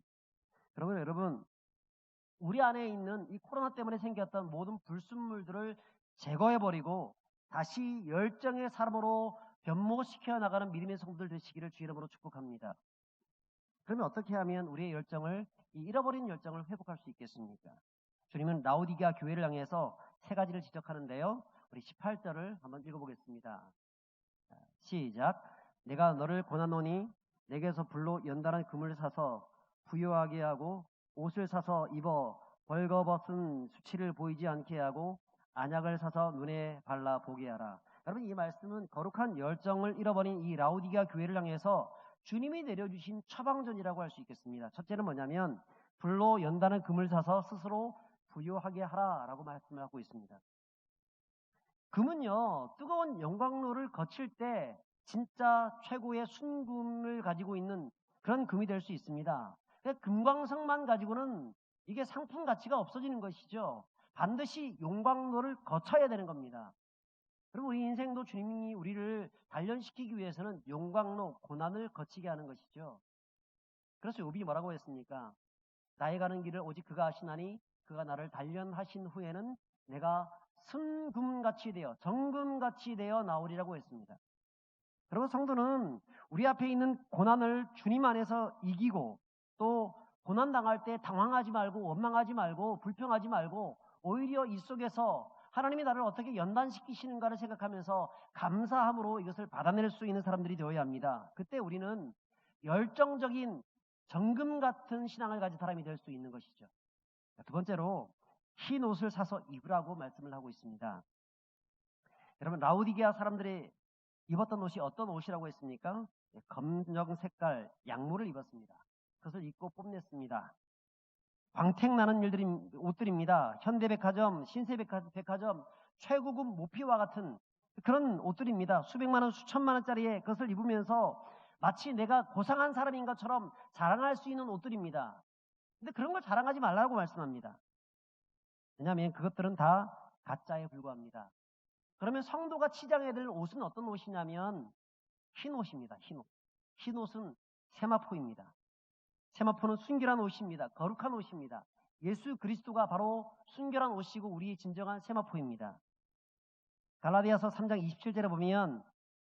그러면 여러분, 우리 안에 있는 이 코로나 때문에 생겼던 모든 불순물들을 제거해버리고 다시 열정의 사람으로 변모시켜 나가는 믿음의 성도들 되시기를 주 이름으로 축복합니다. 그러면 어떻게 하면 우리의 열정을, 이 잃어버린 열정을 회복할 수 있겠습니까? 주님은 라오디게아 교회를 향해서 세 가지를 지적하는데요. 우리 18절을 한번 읽어보겠습니다. 시작. 내가 너를 권하노니 내게서 불로 연단한 금을 사서 부요하게 하고 옷을 사서 입어 벌거벗은 수치를 보이지 않게 하고 안약을 사서 눈에 발라 보게 하라. 여러분, 이 말씀은 거룩한 열정을 잃어버린 이 라오디게아 교회를 향해서 주님이 내려주신 처방전이라고 할 수 있겠습니다. 첫째는 뭐냐면 불로 연단한 금을 사서 스스로 부요하게 하라라고 말씀을 하고 있습니다. 금은요, 뜨거운 영광로를 거칠 때 진짜 최고의 순금을 가지고 있는 그런 금이 될 수 있습니다. 금광석만 가지고는 이게 상품 가치가 없어지는 것이죠. 반드시 용광로를 거쳐야 되는 겁니다. 그리고 우리 인생도 주님이 우리를 단련시키기 위해서는 용광로, 고난을 거치게 하는 것이죠. 그래서 욥이 뭐라고 했습니까? 나의 가는 길을 오직 그가 아시나니 그가 나를 단련하신 후에는 내가 순금같이 되어 정금같이 되어 나오리라고 했습니다. 그리고 성도는 우리 앞에 있는 고난을 주님 안에서 이기고 또 고난당할 때 당황하지 말고 원망하지 말고 불평하지 말고 오히려 이 속에서 하나님이 나를 어떻게 연단시키시는가를 생각하면서 감사함으로 이것을 받아낼 수 있는 사람들이 되어야 합니다. 그때 우리는 열정적인 정금 같은 신앙을 가진 사람이 될 수 있는 것이죠. 두 번째로 흰 옷을 사서 입으라고 말씀을 하고 있습니다. 여러분, 라오디게아 사람들이 입었던 옷이 어떤 옷이라고 했습니까? 검정 색깔 양모를 입었습니다. 그것을 입고 뽐냈습니다. 광택나는 옷들입니다. 현대백화점, 신세백화점, 최고급 모피와 같은 그런 옷들입니다. 수백만 원, 수천만 원짜리의 그것을 입으면서 마치 내가 고상한 사람인 것처럼 자랑할 수 있는 옷들입니다. 근데 그런 걸 자랑하지 말라고 말씀합니다. 왜냐하면 그것들은 다 가짜에 불과합니다. 그러면 성도가 치장해야 될 옷은 어떤 옷이냐면 흰 옷입니다. 흰 옷. 흰 옷은 세마포입니다. 세마포는 순결한 옷입니다. 거룩한 옷입니다. 예수 그리스도가 바로 순결한 옷이고 우리의 진정한 세마포입니다. 갈라디아서 3장 27절에 보면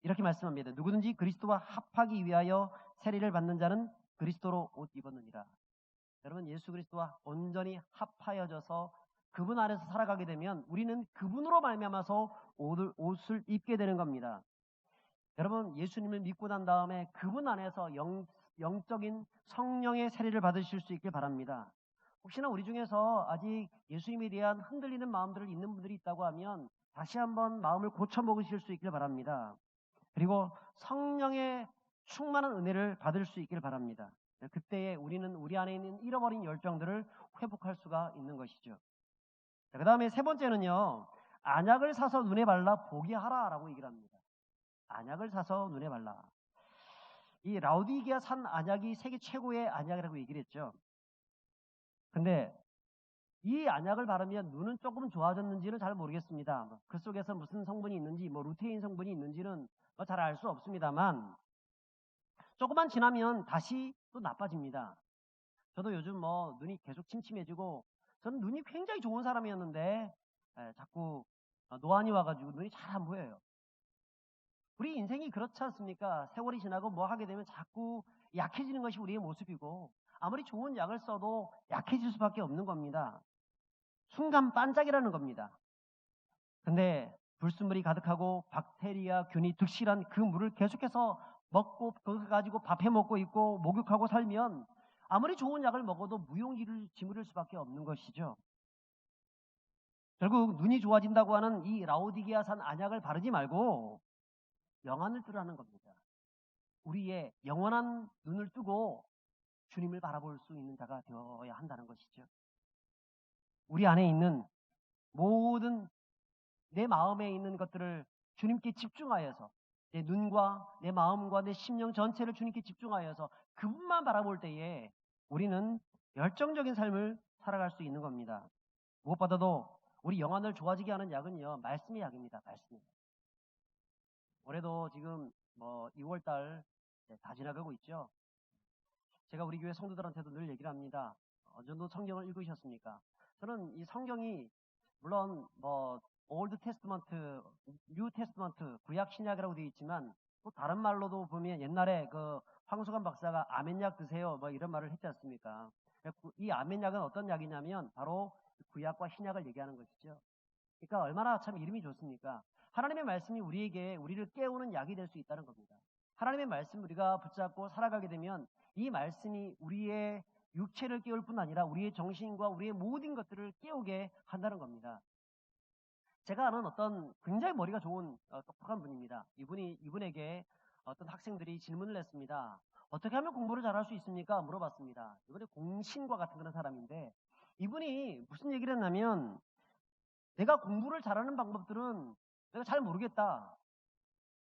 이렇게 말씀합니다. 누구든지 그리스도와 합하기 위하여 세례를 받는 자는 그리스도로 옷 입었느니라. 여러분, 예수 그리스도와 온전히 합하여져서 그분 안에서 살아가게 되면 우리는 그분으로 말미암아서 옷을 입게 되는 겁니다. 여러분, 예수님을 믿고 난 다음에 그분 안에서 영적인 성령의 세례를 받으실 수 있길 바랍니다. 혹시나 우리 중에서 아직 예수님에 대한 흔들리는 마음들을 있는 분들이 있다고 하면 다시 한번 마음을 고쳐 먹으실 수 있길 바랍니다. 그리고 성령의 충만한 은혜를 받을 수 있길 바랍니다. 그때에 우리는 우리 안에 있는 잃어버린 열정들을 회복할 수가 있는 것이죠. 그 다음에 세 번째는요, 안약을 사서 눈에 발라 보게 하라라고 얘기를 합니다. 안약을 사서 눈에 발라. 이 라오디게아 산 안약이 세계 최고의 안약이라고 얘기를 했죠. 근데 이 안약을 바르면 눈은 조금 좋아졌는지는 잘 모르겠습니다. 그 속에서 무슨 성분이 있는지, 루테인 성분이 있는지는 잘 알 수 없습니다만 조금만 지나면 다시 또 나빠집니다. 저도 요즘 눈이 계속 침침해지고 저는 눈이 굉장히 좋은 사람이었는데 자꾸 노안이 와가지고 눈이 잘 안 보여요. 우리 인생이 그렇지 않습니까? 세월이 지나고 뭐 하게 되면 자꾸 약해지는 것이 우리의 모습이고 아무리 좋은 약을 써도 약해질 수밖에 없는 겁니다. 순간 반짝이라는 겁니다. 근데 불순물이 가득하고 박테리아, 균이 득실한 그 물을 계속해서 먹고 그거 가지고 밥해 먹고 있고 목욕하고 살면 아무리 좋은 약을 먹어도 무용지를 지물일 수밖에 없는 것이죠. 결국 눈이 좋아진다고 하는 이 라오디게아산 안약을 바르지 말고 영안을 뜨라는 겁니다. 우리의 영원한 눈을 뜨고 주님을 바라볼 수 있는 자가 되어야 한다는 것이죠. 우리 안에 있는 모든 내 마음에 있는 것들을 주님께 집중하여서 내 눈과 내 마음과 내 심령 전체를 주님께 집중하여서 그분만 바라볼 때에 우리는 열정적인 삶을 살아갈 수 있는 겁니다. 무엇보다도 우리 영안을 좋아지게 하는 약은요, 말씀의 약입니다. 말씀의 약. 올해도 지금 2월달 다 지나가고 있죠. 제가 우리 교회 성도들한테도 늘 얘기를 합니다. 어느 정도 성경을 읽으셨습니까? 저는 이 성경이 물론 뭐 올드 테스트먼트, 뉴 테스트먼트, 구약 신약이라고 되어 있지만 또 다른 말로도 보면 옛날에 그 황수관 박사가 아멘약 드세요 뭐 이런 말을 했지 않습니까? 이 아멘약은 어떤 약이냐면 바로 구약과 신약을 얘기하는 것이죠. 그러니까 얼마나 참 이름이 좋습니까? 하나님의 말씀이 우리를 깨우는 약이 될 수 있다는 겁니다. 하나님의 말씀 우리가 붙잡고 살아가게 되면 이 말씀이 우리의 육체를 깨울 뿐 아니라 우리의 정신과 우리의 모든 것들을 깨우게 한다는 겁니다. 제가 아는 어떤 굉장히 머리가 좋은 똑똑한 분입니다. 이분에게 어떤 학생들이 질문을 했습니다. 어떻게 하면 공부를 잘할 수 있습니까? 물어봤습니다. 이분이 공신과 같은 그런 사람인데 이분이 무슨 얘기를 했냐면 내가 공부를 잘하는 방법들은 내가 잘 모르겠다.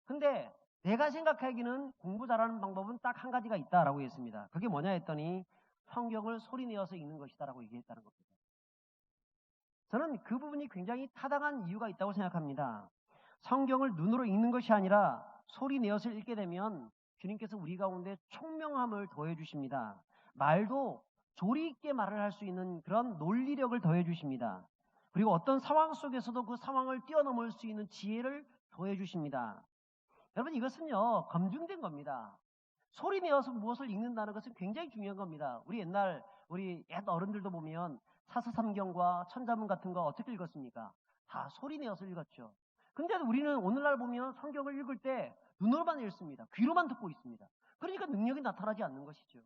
근데 내가 생각하기는 공부 잘하는 방법은 딱 한 가지가 있다라고 했습니다. 그게 뭐냐 했더니 성경을 소리내어서 읽는 것이다라고 얘기했다는 겁니다. 저는 그 부분이 굉장히 타당한 이유가 있다고 생각합니다. 성경을 눈으로 읽는 것이 아니라 소리내어서 읽게 되면 주님께서 우리 가운데 총명함을 더해 주십니다. 말도 조리 있게 말을 할 수 있는 그런 논리력을 더해 주십니다. 그리고 어떤 상황 속에서도 그 상황을 뛰어넘을 수 있는 지혜를 더해 주십니다. 여러분 이것은요 검증된 겁니다. 소리 내어서 무엇을 읽는다는 것은 굉장히 중요한 겁니다. 우리 옛날 옛 어른들도 보면 사서삼경과 천자문 같은 거 어떻게 읽었습니까? 다 소리 내어서 읽었죠. 근데 우리는 오늘날 보면 성경을 읽을 때 눈으로만 읽습니다. 귀로만 듣고 있습니다. 그러니까 능력이 나타나지 않는 것이죠.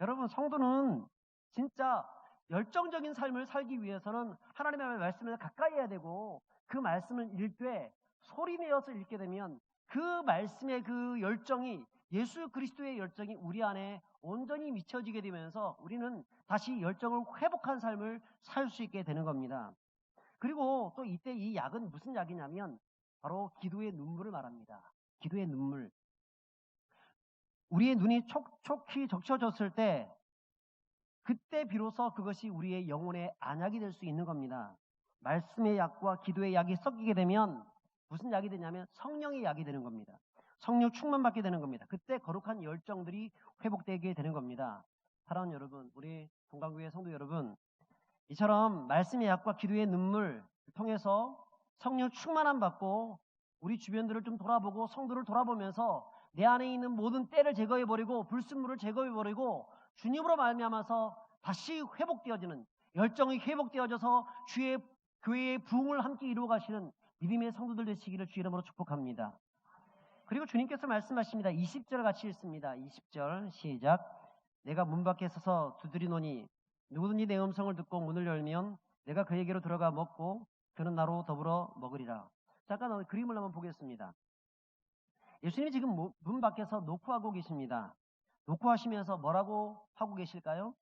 여러분 성도는 진짜 열정적인 삶을 살기 위해서는 하나님의 말씀을 가까이 해야 되고 그 말씀을 읽을 때 소리 내어서 읽게 되면 그 말씀의 그 열정이 예수 그리스도의 열정이 우리 안에 온전히 미쳐지게 되면서 우리는 다시 열정을 회복한 삶을 살 수 있게 되는 겁니다. 그리고 또 이때 이 약은 무슨 약이냐면 바로 기도의 눈물을 말합니다. 기도의 눈물. 우리의 눈이 촉촉히 적셔졌을 때 그때 비로소 그것이 우리의 영혼의 안약이 될 수 있는 겁니다. 말씀의 약과 기도의 약이 섞이게 되면 무슨 약이 되냐면 성령의 약이 되는 겁니다. 성령 충만받게 되는 겁니다. 그때 거룩한 열정들이 회복되게 되는 겁니다. 사랑하는 여러분, 우리 동강교회 성도 여러분, 이처럼 말씀의 약과 기도의 눈물 통해서 성령 충만함 받고 우리 주변들을 좀 돌아보고 성도를 돌아보면서 내 안에 있는 모든 때를 제거해버리고 불순물을 제거해버리고 주님으로 말미암아서 다시 회복되어지는 열정이 회복되어져서 주의 교회의 부흥을 함께 이루어 가시는 믿음의 성도들 되시기를 주의 이름으로 축복합니다. 그리고 주님께서 말씀하십니다. 20절 같이 읽습니다. 20절 시작. 내가 문 밖에 서서 두드리노니 누구든지 내 음성을 듣고 문을 열면 내가 그에게로 들어가 먹고 그는 나로 더불어 먹으리라. 잠깐 그림을 한번 보겠습니다. 예수님이 지금 문 밖에서 노크하고 계십니다. 노크하시면서 뭐라고 하고 계실까요?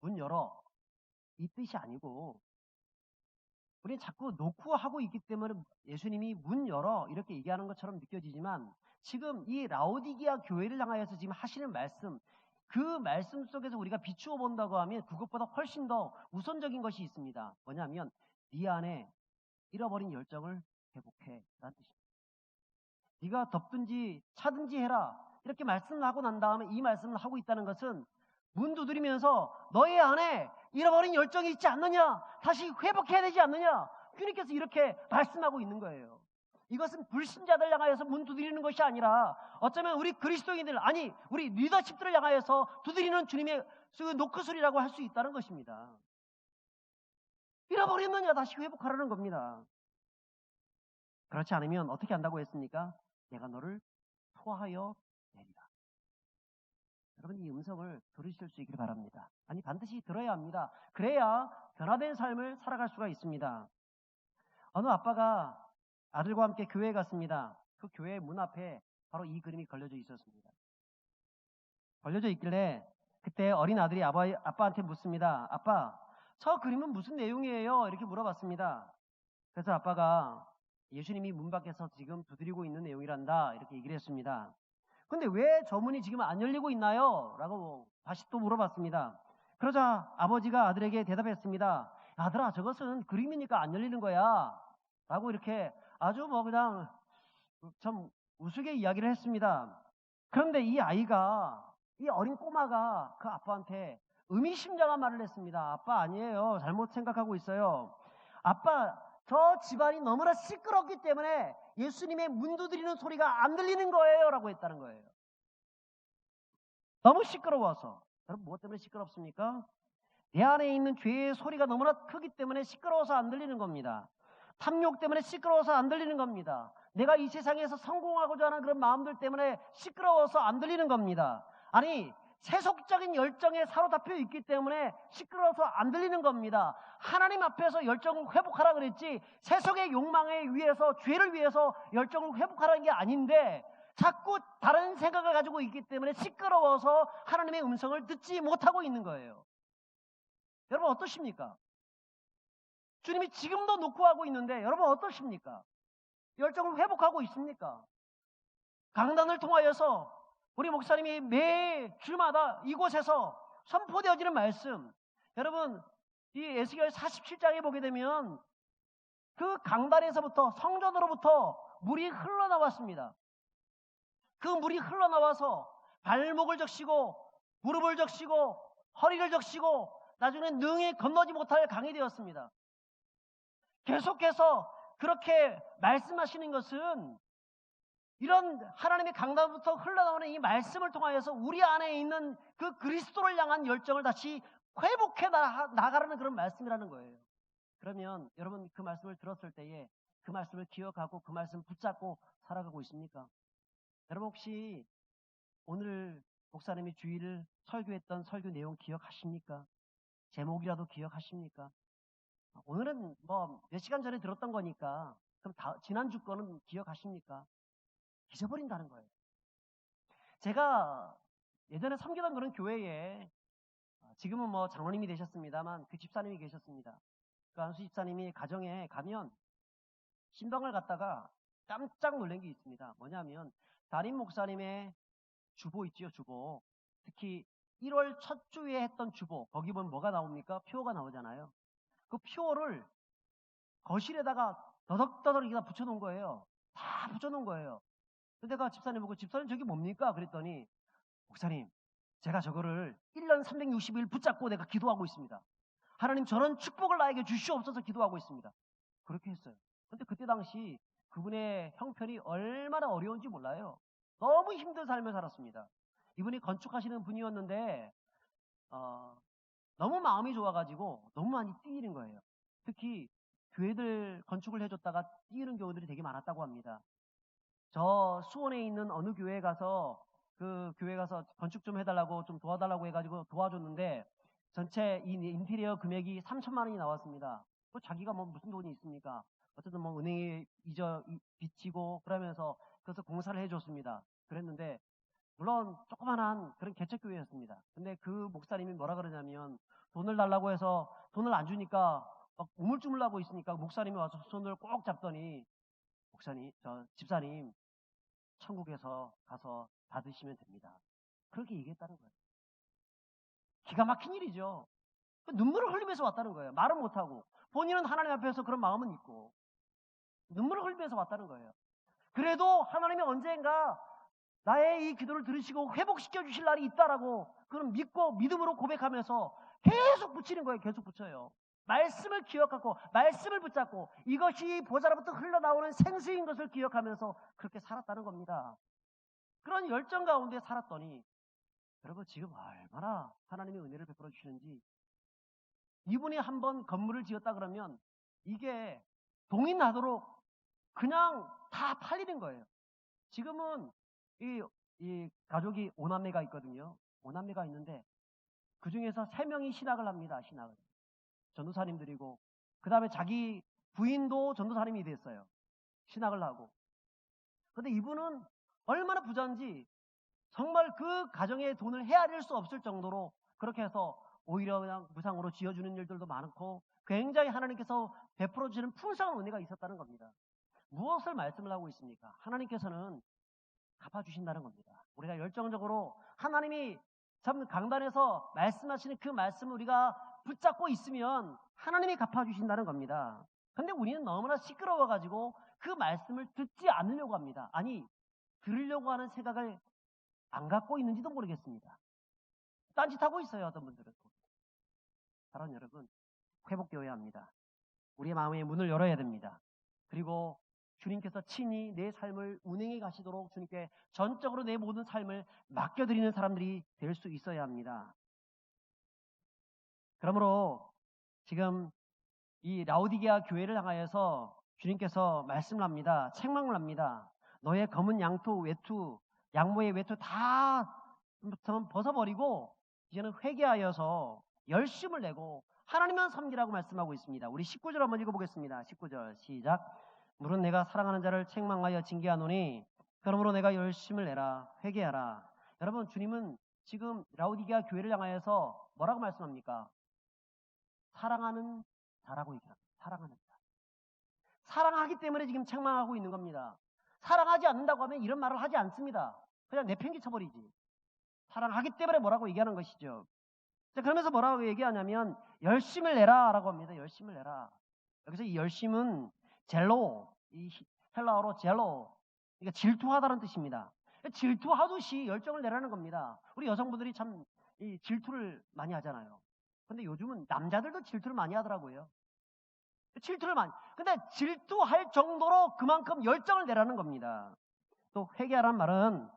문 열어. 이 뜻이 아니고 우리는 자꾸 노크하고 있기 때문에 예수님이 문 열어 이렇게 얘기하는 것처럼 느껴지지만 지금 이 라오디게아 교회를 향하여서 지금 하시는 말씀 그 말씀 속에서 우리가 비추어 본다고 하면 그것보다 훨씬 더 우선적인 것이 있습니다. 뭐냐면 네 안에 잃어버린 열정을 회복해 라는 뜻입니다. 네가 덮든지 차든지 해라 이렇게 말씀을 하고 난 다음에 이 말씀을 하고 있다는 것은 문 두드리면서 너의 안에 잃어버린 열정이 있지 않느냐? 다시 회복해야 되지 않느냐? 주님께서 이렇게 말씀하고 있는 거예요. 이것은 불신자들 향하여서 문 두드리는 것이 아니라 어쩌면 우리 그리스도인들 아니 우리 리더십들을 향하여서 두드리는 주님의 노크소리라고 할 수 있다는 것입니다. 잃어버렸느냐? 다시 회복하라는 겁니다. 그렇지 않으면 어떻게 한다고 했습니까? 내가 너를 토하여 내리라. 여러분 이 음성을 들으실 수 있기를 바랍니다. 아니 반드시 들어야 합니다. 그래야 변화된 삶을 살아갈 수가 있습니다. 어느 아빠가 아들과 함께 교회에 갔습니다. 그 교회 문 앞에 바로 이 그림이 걸려져 있었습니다. 걸려져 있길래 그때 어린 아들이 아빠한테 묻습니다. 아빠, 저 그림은 무슨 내용이에요? 이렇게 물어봤습니다. 그래서 아빠가 예수님이 문 밖에서 지금 두드리고 있는 내용이란다 이렇게 얘기를 했습니다. 근데 왜 저 문이 지금 안 열리고 있나요? 라고 다시 또 물어봤습니다. 그러자 아버지가 아들에게 대답했습니다. 아들아 저것은 그림이니까 안 열리는 거야 라고 이렇게 아주 그냥 좀 우스개 이야기를 했습니다. 그런데 이 어린 꼬마가 그 아빠한테 의미심장한 말을 했습니다. 아빠 아니에요. 잘못 생각하고 있어요. 아빠, 저 집안이 너무나 시끄럽기 때문에 예수님의 문 두드리는 소리가 안 들리는 거예요. 라고 했다는 거예요. 너무 시끄러워서. 여러분, 무엇 때문에 시끄럽습니까? 내 안에 있는 죄의 소리가 너무나 크기 때문에 시끄러워서 안 들리는 겁니다. 탐욕 때문에 시끄러워서 안 들리는 겁니다. 내가 이 세상에서 성공하고자 하는 그런 마음들 때문에 시끄러워서 안 들리는 겁니다. 아니, 세속적인 열정에 사로잡혀 있기 때문에 시끄러워서 안 들리는 겁니다. 하나님 앞에서 열정을 회복하라 그랬지 세속의 욕망에 위해서, 죄를 위해서 열정을 회복하라는 게 아닌데 자꾸 다른 생각을 가지고 있기 때문에 시끄러워서 하나님의 음성을 듣지 못하고 있는 거예요. 여러분 어떠십니까? 주님이 지금도 녹화하고 있는데 여러분 어떠십니까? 열정을 회복하고 있습니까? 강단을 통하여서 우리 목사님이 매 주마다 이곳에서 선포되어지는 말씀, 여러분 이 에스겔 47장에 보게 되면 그 강단에서부터 성전으로부터 물이 흘러나왔습니다. 그 물이 흘러나와서 발목을 적시고 무릎을 적시고 허리를 적시고 나중에 능히 건너지 못할 강이 되었습니다. 계속해서 그렇게 말씀하시는 것은 이런 하나님의 강단부터 흘러나오는 이 말씀을 통하여서 우리 안에 있는 그 그리스도를 향한 열정을 다시 회복해 나가라는 그런 말씀이라는 거예요. 그러면 여러분 그 말씀을 들었을 때에 그 말씀을 기억하고 그 말씀 붙잡고 살아가고 있습니까? 여러분 혹시 오늘 목사님이 주일을 설교했던 설교 내용 기억하십니까? 제목이라도 기억하십니까? 오늘은 뭐 몇 시간 전에 들었던 거니까 그럼 지난주 거는 기억하십니까? 잊어버린다는 거예요. 제가 예전에 섬기던 그런 교회에 지금은 뭐 장로님이 되셨습니다만 그 집사님이 계셨습니다. 그 안수 집사님이 가정에 가면 신방을 갔다가 깜짝 놀란 게 있습니다. 뭐냐면 담임 목사님의 주보 있지요, 주보. 특히 1월 첫 주에 했던 주보, 거기 보면 뭐가 나옵니까? 표가 나오잖아요. 그 표를 거실에다가 더덕더덕 이렇게 붙여놓은 거예요. 다 붙여놓은 거예요. 근데 내가 집사님 보고 집사님 저게 뭡니까? 그랬더니 목사님 제가 저거를 1년 360일 붙잡고 내가 기도하고 있습니다. 하나님 저런 축복을 나에게 주시옵소서 기도하고 있습니다. 그렇게 했어요. 근데 그때 당시 그분의 형편이 얼마나 어려운지 몰라요. 너무 힘든 삶을 살았습니다. 이분이 건축하시는 분이었는데 너무 마음이 좋아가지고 너무 많이 뛰는 거예요. 특히 교회들 건축을 해줬다가 뛰는 경우들이 되게 많았다고 합니다. 저 수원에 있는 어느 교회에 가서 그 교회 가서 건축 좀 해달라고 좀 도와달라고 해가지고 도와줬는데 전체 이 인테리어 금액이 3천만 원이 나왔습니다. 뭐 자기가 뭐 무슨 돈이 있습니까? 어쨌든 뭐 은행에 빚지고 그러면서 그래서 공사를 해줬습니다. 그랬는데 물론 조그만한 그런 개척교회였습니다. 근데 그 목사님이 뭐라 그러냐면 돈을 달라고 해서 돈을 안 주니까 막 우물쭈물하고 있으니까 목사님이 와서 손을 꼭 잡더니 목사님, 집사님 천국에서 가서 받으시면 됩니다. 그렇게 얘기했다는 거예요. 기가 막힌 일이죠. 눈물을 흘리면서 왔다는 거예요. 말은 못하고. 본인은 하나님 앞에서 그런 마음은 있고 눈물을 흘리면서 왔다는 거예요. 그래도 하나님이 언젠가 나의 이 기도를 들으시고 회복시켜 주실 날이 있다라고 그런 믿고 믿음으로 고백하면서 계속 붙이는 거예요. 계속 붙여요. 말씀을 기억하고 말씀을 붙잡고 이것이 보좌로부터 흘러나오는 생수인 것을 기억하면서 그렇게 살았다는 겁니다. 그런 열정 가운데 살았더니 여러분 지금 얼마나 하나님의 은혜를 베풀어 주시는지 이분이 한번 건물을 지었다 그러면 이게 동이 나도록 그냥 다 팔리는 거예요. 지금은 이 가족이 5남매가 있거든요. 5남매가 있는데 그 중에서 3명이 신학을 합니다. 신학을. 전도사님들이고 그 다음에 자기 부인도 전도사님이 됐어요. 신학을 하고. 근데 이분은 얼마나 부자인지 정말 그 가정의 돈을 헤아릴 수 없을 정도로 그렇게 해서 오히려 그냥 무상으로 지어주는 일들도 많고 굉장히 하나님께서 베풀어 주시는 풍성한 은혜가 있었다는 겁니다. 무엇을 말씀을 하고 있습니까? 하나님께서는 갚아주신다는 겁니다. 우리가 열정적으로 하나님이 참 강단에서 말씀하시는 그 말씀을 우리가 붙잡고 있으면 하나님이 갚아주신다는 겁니다. 근데 우리는 너무나 시끄러워가지고 그 말씀을 듣지 않으려고 합니다. 아니 들으려고 하는 생각을 안 갖고 있는지도 모르겠습니다. 딴짓하고 있어요, 어떤 분들은. 사랑하는 여러분, 회복되어야 합니다. 우리의 마음의 문을 열어야 됩니다. 그리고 주님께서 친히 내 삶을 운행해 가시도록 주님께 전적으로 내 모든 삶을 맡겨드리는 사람들이 될 수 있어야 합니다. 그러므로 지금 이 라오디게아 교회를 향하여서 주님께서 말씀을 합니다. 책망을 합니다. 너의 검은 양토, 외투, 양모의 외투 다 벗어버리고 이제는 회개하여서 열심을 내고 하나님만 섬기라고 말씀하고 있습니다. 우리 19절 한번 읽어보겠습니다. 19절 시작. 물은 내가 사랑하는 자를 책망하여 징계하노니 그러므로 내가 열심을 내라 회개하라. 여러분, 주님은 지금 라오디게아 교회를 향하여서 뭐라고 말씀합니까? 사랑하는 자라고 얘기합니다. 사랑하는 자. 사랑하기 때문에 지금 책망하고 있는 겁니다. 사랑하지 않는다고 하면 이런 말을 하지 않습니다. 그냥 내팽개쳐버리지. 사랑하기 때문에 뭐라고 얘기하는 것이죠. 자, 그러면서 뭐라고 얘기하냐면 열심을 내라 라고 합니다. 열심을 내라. 여기서 이 열심은 젤로, 이 헬라어로 젤로, 그러니까 질투하다는 뜻입니다. 질투하듯이 열정을 내라는 겁니다. 우리 여성분들이 참 이 질투를 많이 하잖아요. 근데 요즘은 남자들도 질투를 많이 하더라고요. 질투를 많이. 근데 질투할 정도로 그만큼 열정을 내라는 겁니다. 또 회개하라는 말은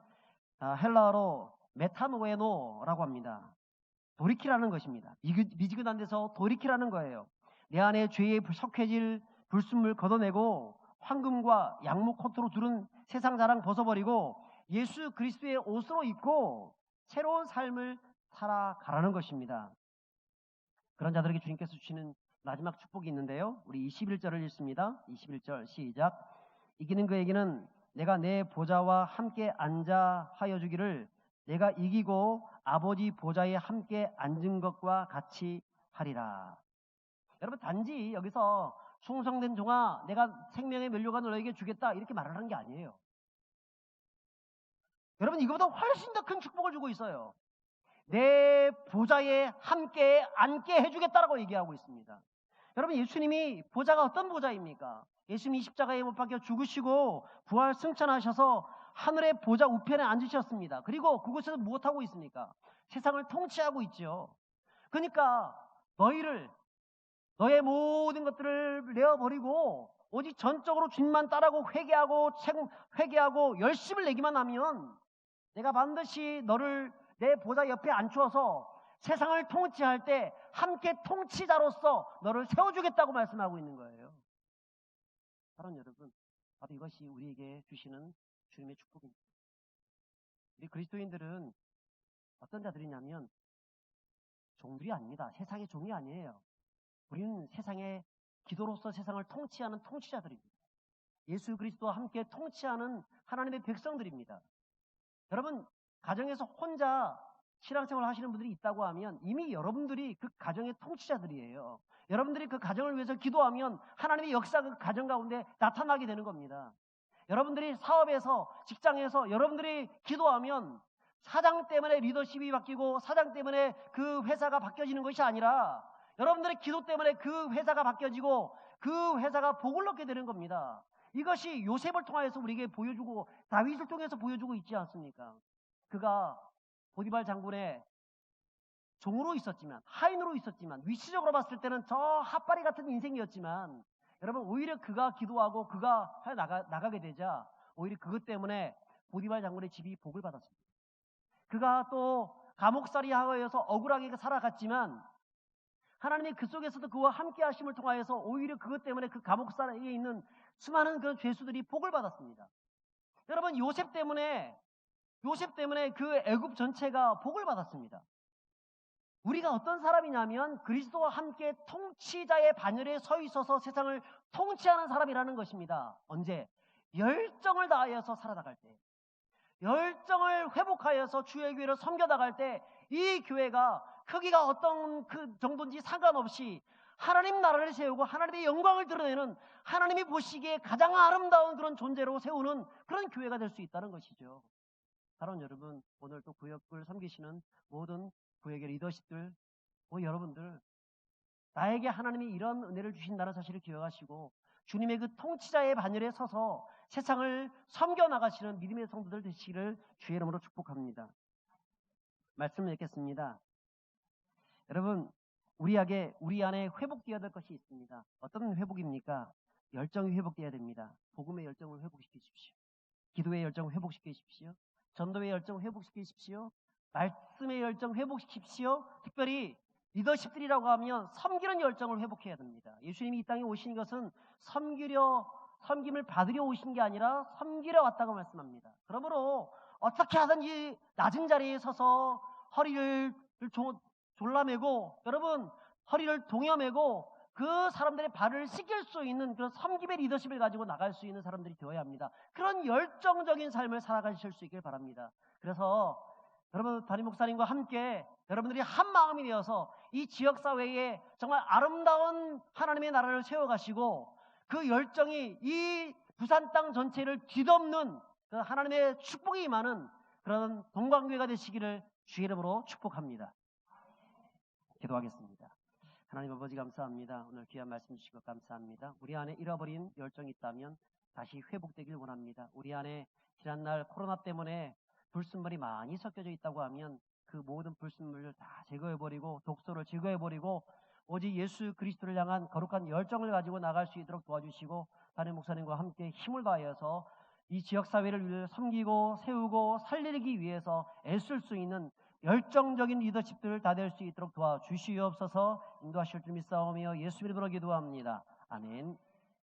헬라어로 메타노에노라고 합니다. 돌이키라는 것입니다. 미지근한 데서 돌이키라는 거예요. 내 안에 죄에 석회질 불순물 걷어내고 황금과 양목 코트로 두른 세상 자랑 벗어버리고 예수 그리스도의 옷으로 입고 새로운 삶을 살아가라는 것입니다. 그런 자들에게 주님께서 주시는 마지막 축복이 있는데요. 우리 21절을 읽습니다. 21절 시작. 이기는 그에게는 내가 내 보좌와 함께 앉아 하여 주기를 내가 이기고 아버지 보좌에 함께 앉은 것과 같이 하리라. 여러분, 단지 여기서 충성된 종아 내가 생명의 면류가 너에게 주겠다 이렇게 말하는 게 아니에요. 여러분, 이거보다 훨씬 더 큰 축복을 주고 있어요. 내 보좌에 함께 앉게 해주겠다라고 얘기하고 있습니다. 여러분, 예수님이 보좌가 어떤 보좌입니까? 예수님이 십자가에 못 박혀 죽으시고 부활 승천하셔서 하늘의 보좌 우편에 앉으셨습니다. 그리고 그곳에서 무엇하고 있습니까? 세상을 통치하고 있죠. 그러니까 너의 모든 것들을 내어버리고 오직 전적으로 주님만 따르고 회개하고 열심을 내기만 하면 내가 반드시 너를 내 보좌 옆에 앉혀서 세상을 통치할 때 함께 통치자로서 너를 세워주겠다고 말씀하고 있는 거예요. 사랑하는 여러분, 바로 이것이 우리에게 주시는 주님의 축복입니다. 우리 그리스도인들은 어떤 자들이냐면 종들이 아닙니다. 세상의 종이 아니에요. 우리는 세상의 기도로서 세상을 통치하는 통치자들입니다. 예수 그리스도와 함께 통치하는 하나님의 백성들입니다. 여러분, 가정에서 혼자 신앙생활을 하시는 분들이 있다고 하면 이미 여러분들이 그 가정의 통치자들이에요. 여러분들이 그 가정을 위해서 기도하면 하나님의 역사가 그 가정 가운데 나타나게 되는 겁니다. 여러분들이 사업에서, 직장에서 여러분들이 기도하면 사장 때문에 리더십이 바뀌고 사장 때문에 그 회사가 바뀌어지는 것이 아니라 여러분들의 기도 때문에 그 회사가 바뀌어지고 그 회사가 복을 얻게 되는 겁니다. 이것이 요셉을 통해서 우리에게 보여주고 다윗을 통해서 보여주고 있지 않습니까? 그가 보디발 장군의 종으로 있었지만, 하인으로 있었지만, 위치적으로 봤을 때는 저 핫바리 같은 인생이었지만, 여러분, 오히려 그가 기도하고 그가 나가게 되자 오히려 그것 때문에 보디발 장군의 집이 복을 받았습니다. 그가 또 감옥살이 하여서 억울하게 살아갔지만 하나님이 그 속에서도 그와 함께 하심을 통하여서 오히려 그것 때문에 그 감옥살이에 있는 수많은 그런 죄수들이 복을 받았습니다. 여러분, 요셉 때문에 그 애굽 전체가 복을 받았습니다. 우리가 어떤 사람이냐면 그리스도와 함께 통치자의 반열에 서 있어서 세상을 통치하는 사람이라는 것입니다. 언제? 열정을 다하여서 살아나갈 때, 열정을 회복하여서 주의 교회를 섬겨나갈 때 이 교회가 크기가 어떤 그 정도인지 상관없이 하나님 나라를 세우고 하나님의 영광을 드러내는, 하나님이 보시기에 가장 아름다운 그런 존재로 세우는 그런 교회가 될 수 있다는 것이죠. 사랑하는 여러분, 오늘 또 구역을 섬기시는 모든 구역의 리더십들, 여러분들, 나에게 하나님이 이런 은혜를 주신다는 사실을 기억하시고 주님의 그 통치자의 반열에 서서 세상을 섬겨 나가시는 믿음의 성도들 되시기를 주의 이름으로 축복합니다. 말씀을 읽겠습니다. 여러분, 우리 안에 회복되어야 될 것이 있습니다. 어떤 회복입니까? 열정이 회복되어야 됩니다. 복음의 열정을 회복시키십시오. 기도의 열정을 회복시키십시오. 전도의 열정을 회복시키십시오. 말씀의 열정 회복시키십시오. 특별히 리더십들이라고 하면 섬기는 열정을 회복해야 됩니다. 예수님이 이 땅에 오신 것은 섬김을 받으려 오신 게 아니라 섬기려 왔다고 말씀합니다. 그러므로 어떻게 하든지 낮은 자리에 서서 허리를 졸라매고, 여러분, 허리를 동여매고 그 사람들의 발을 씻길 수 있는 그런 섬김의 리더십을 가지고 나갈 수 있는 사람들이 되어야 합니다. 그런 열정적인 삶을 살아가실 수 있길 바랍니다. 그래서 여러분, 담임 목사님과 함께 여러분들이 한 마음이 되어서 이 지역사회에 정말 아름다운 하나님의 나라를 세워가시고, 그 열정이 이 부산 땅 전체를 뒤덮는 그 하나님의 축복이 임하는 그런 동방교회가 되시기를 주의 이름으로 축복합니다. 기도하겠습니다. 하나님 아버지, 감사합니다. 오늘 귀한 말씀 주시고 감사합니다. 우리 안에 잃어버린 열정이 있다면 다시 회복되길 원합니다. 우리 안에 지난날 코로나 때문에 불순물이 많이 섞여져 있다고 하면 그 모든 불순물을 다 제거해버리고 독소를 제거해버리고 오직 예수 그리스도를 향한 거룩한 열정을 가지고 나갈 수 있도록 도와주시고, 담임 목사님과 함께 힘을 다하여서 이 지역사회를 섬기고 세우고 살리기 위해서 애쓸 수 있는 열정적인 리더십들을 다 될 수 있도록 도와주시옵소서. 인도하실 줄 믿사오며 예수 이름으로 기도합니다. 아멘.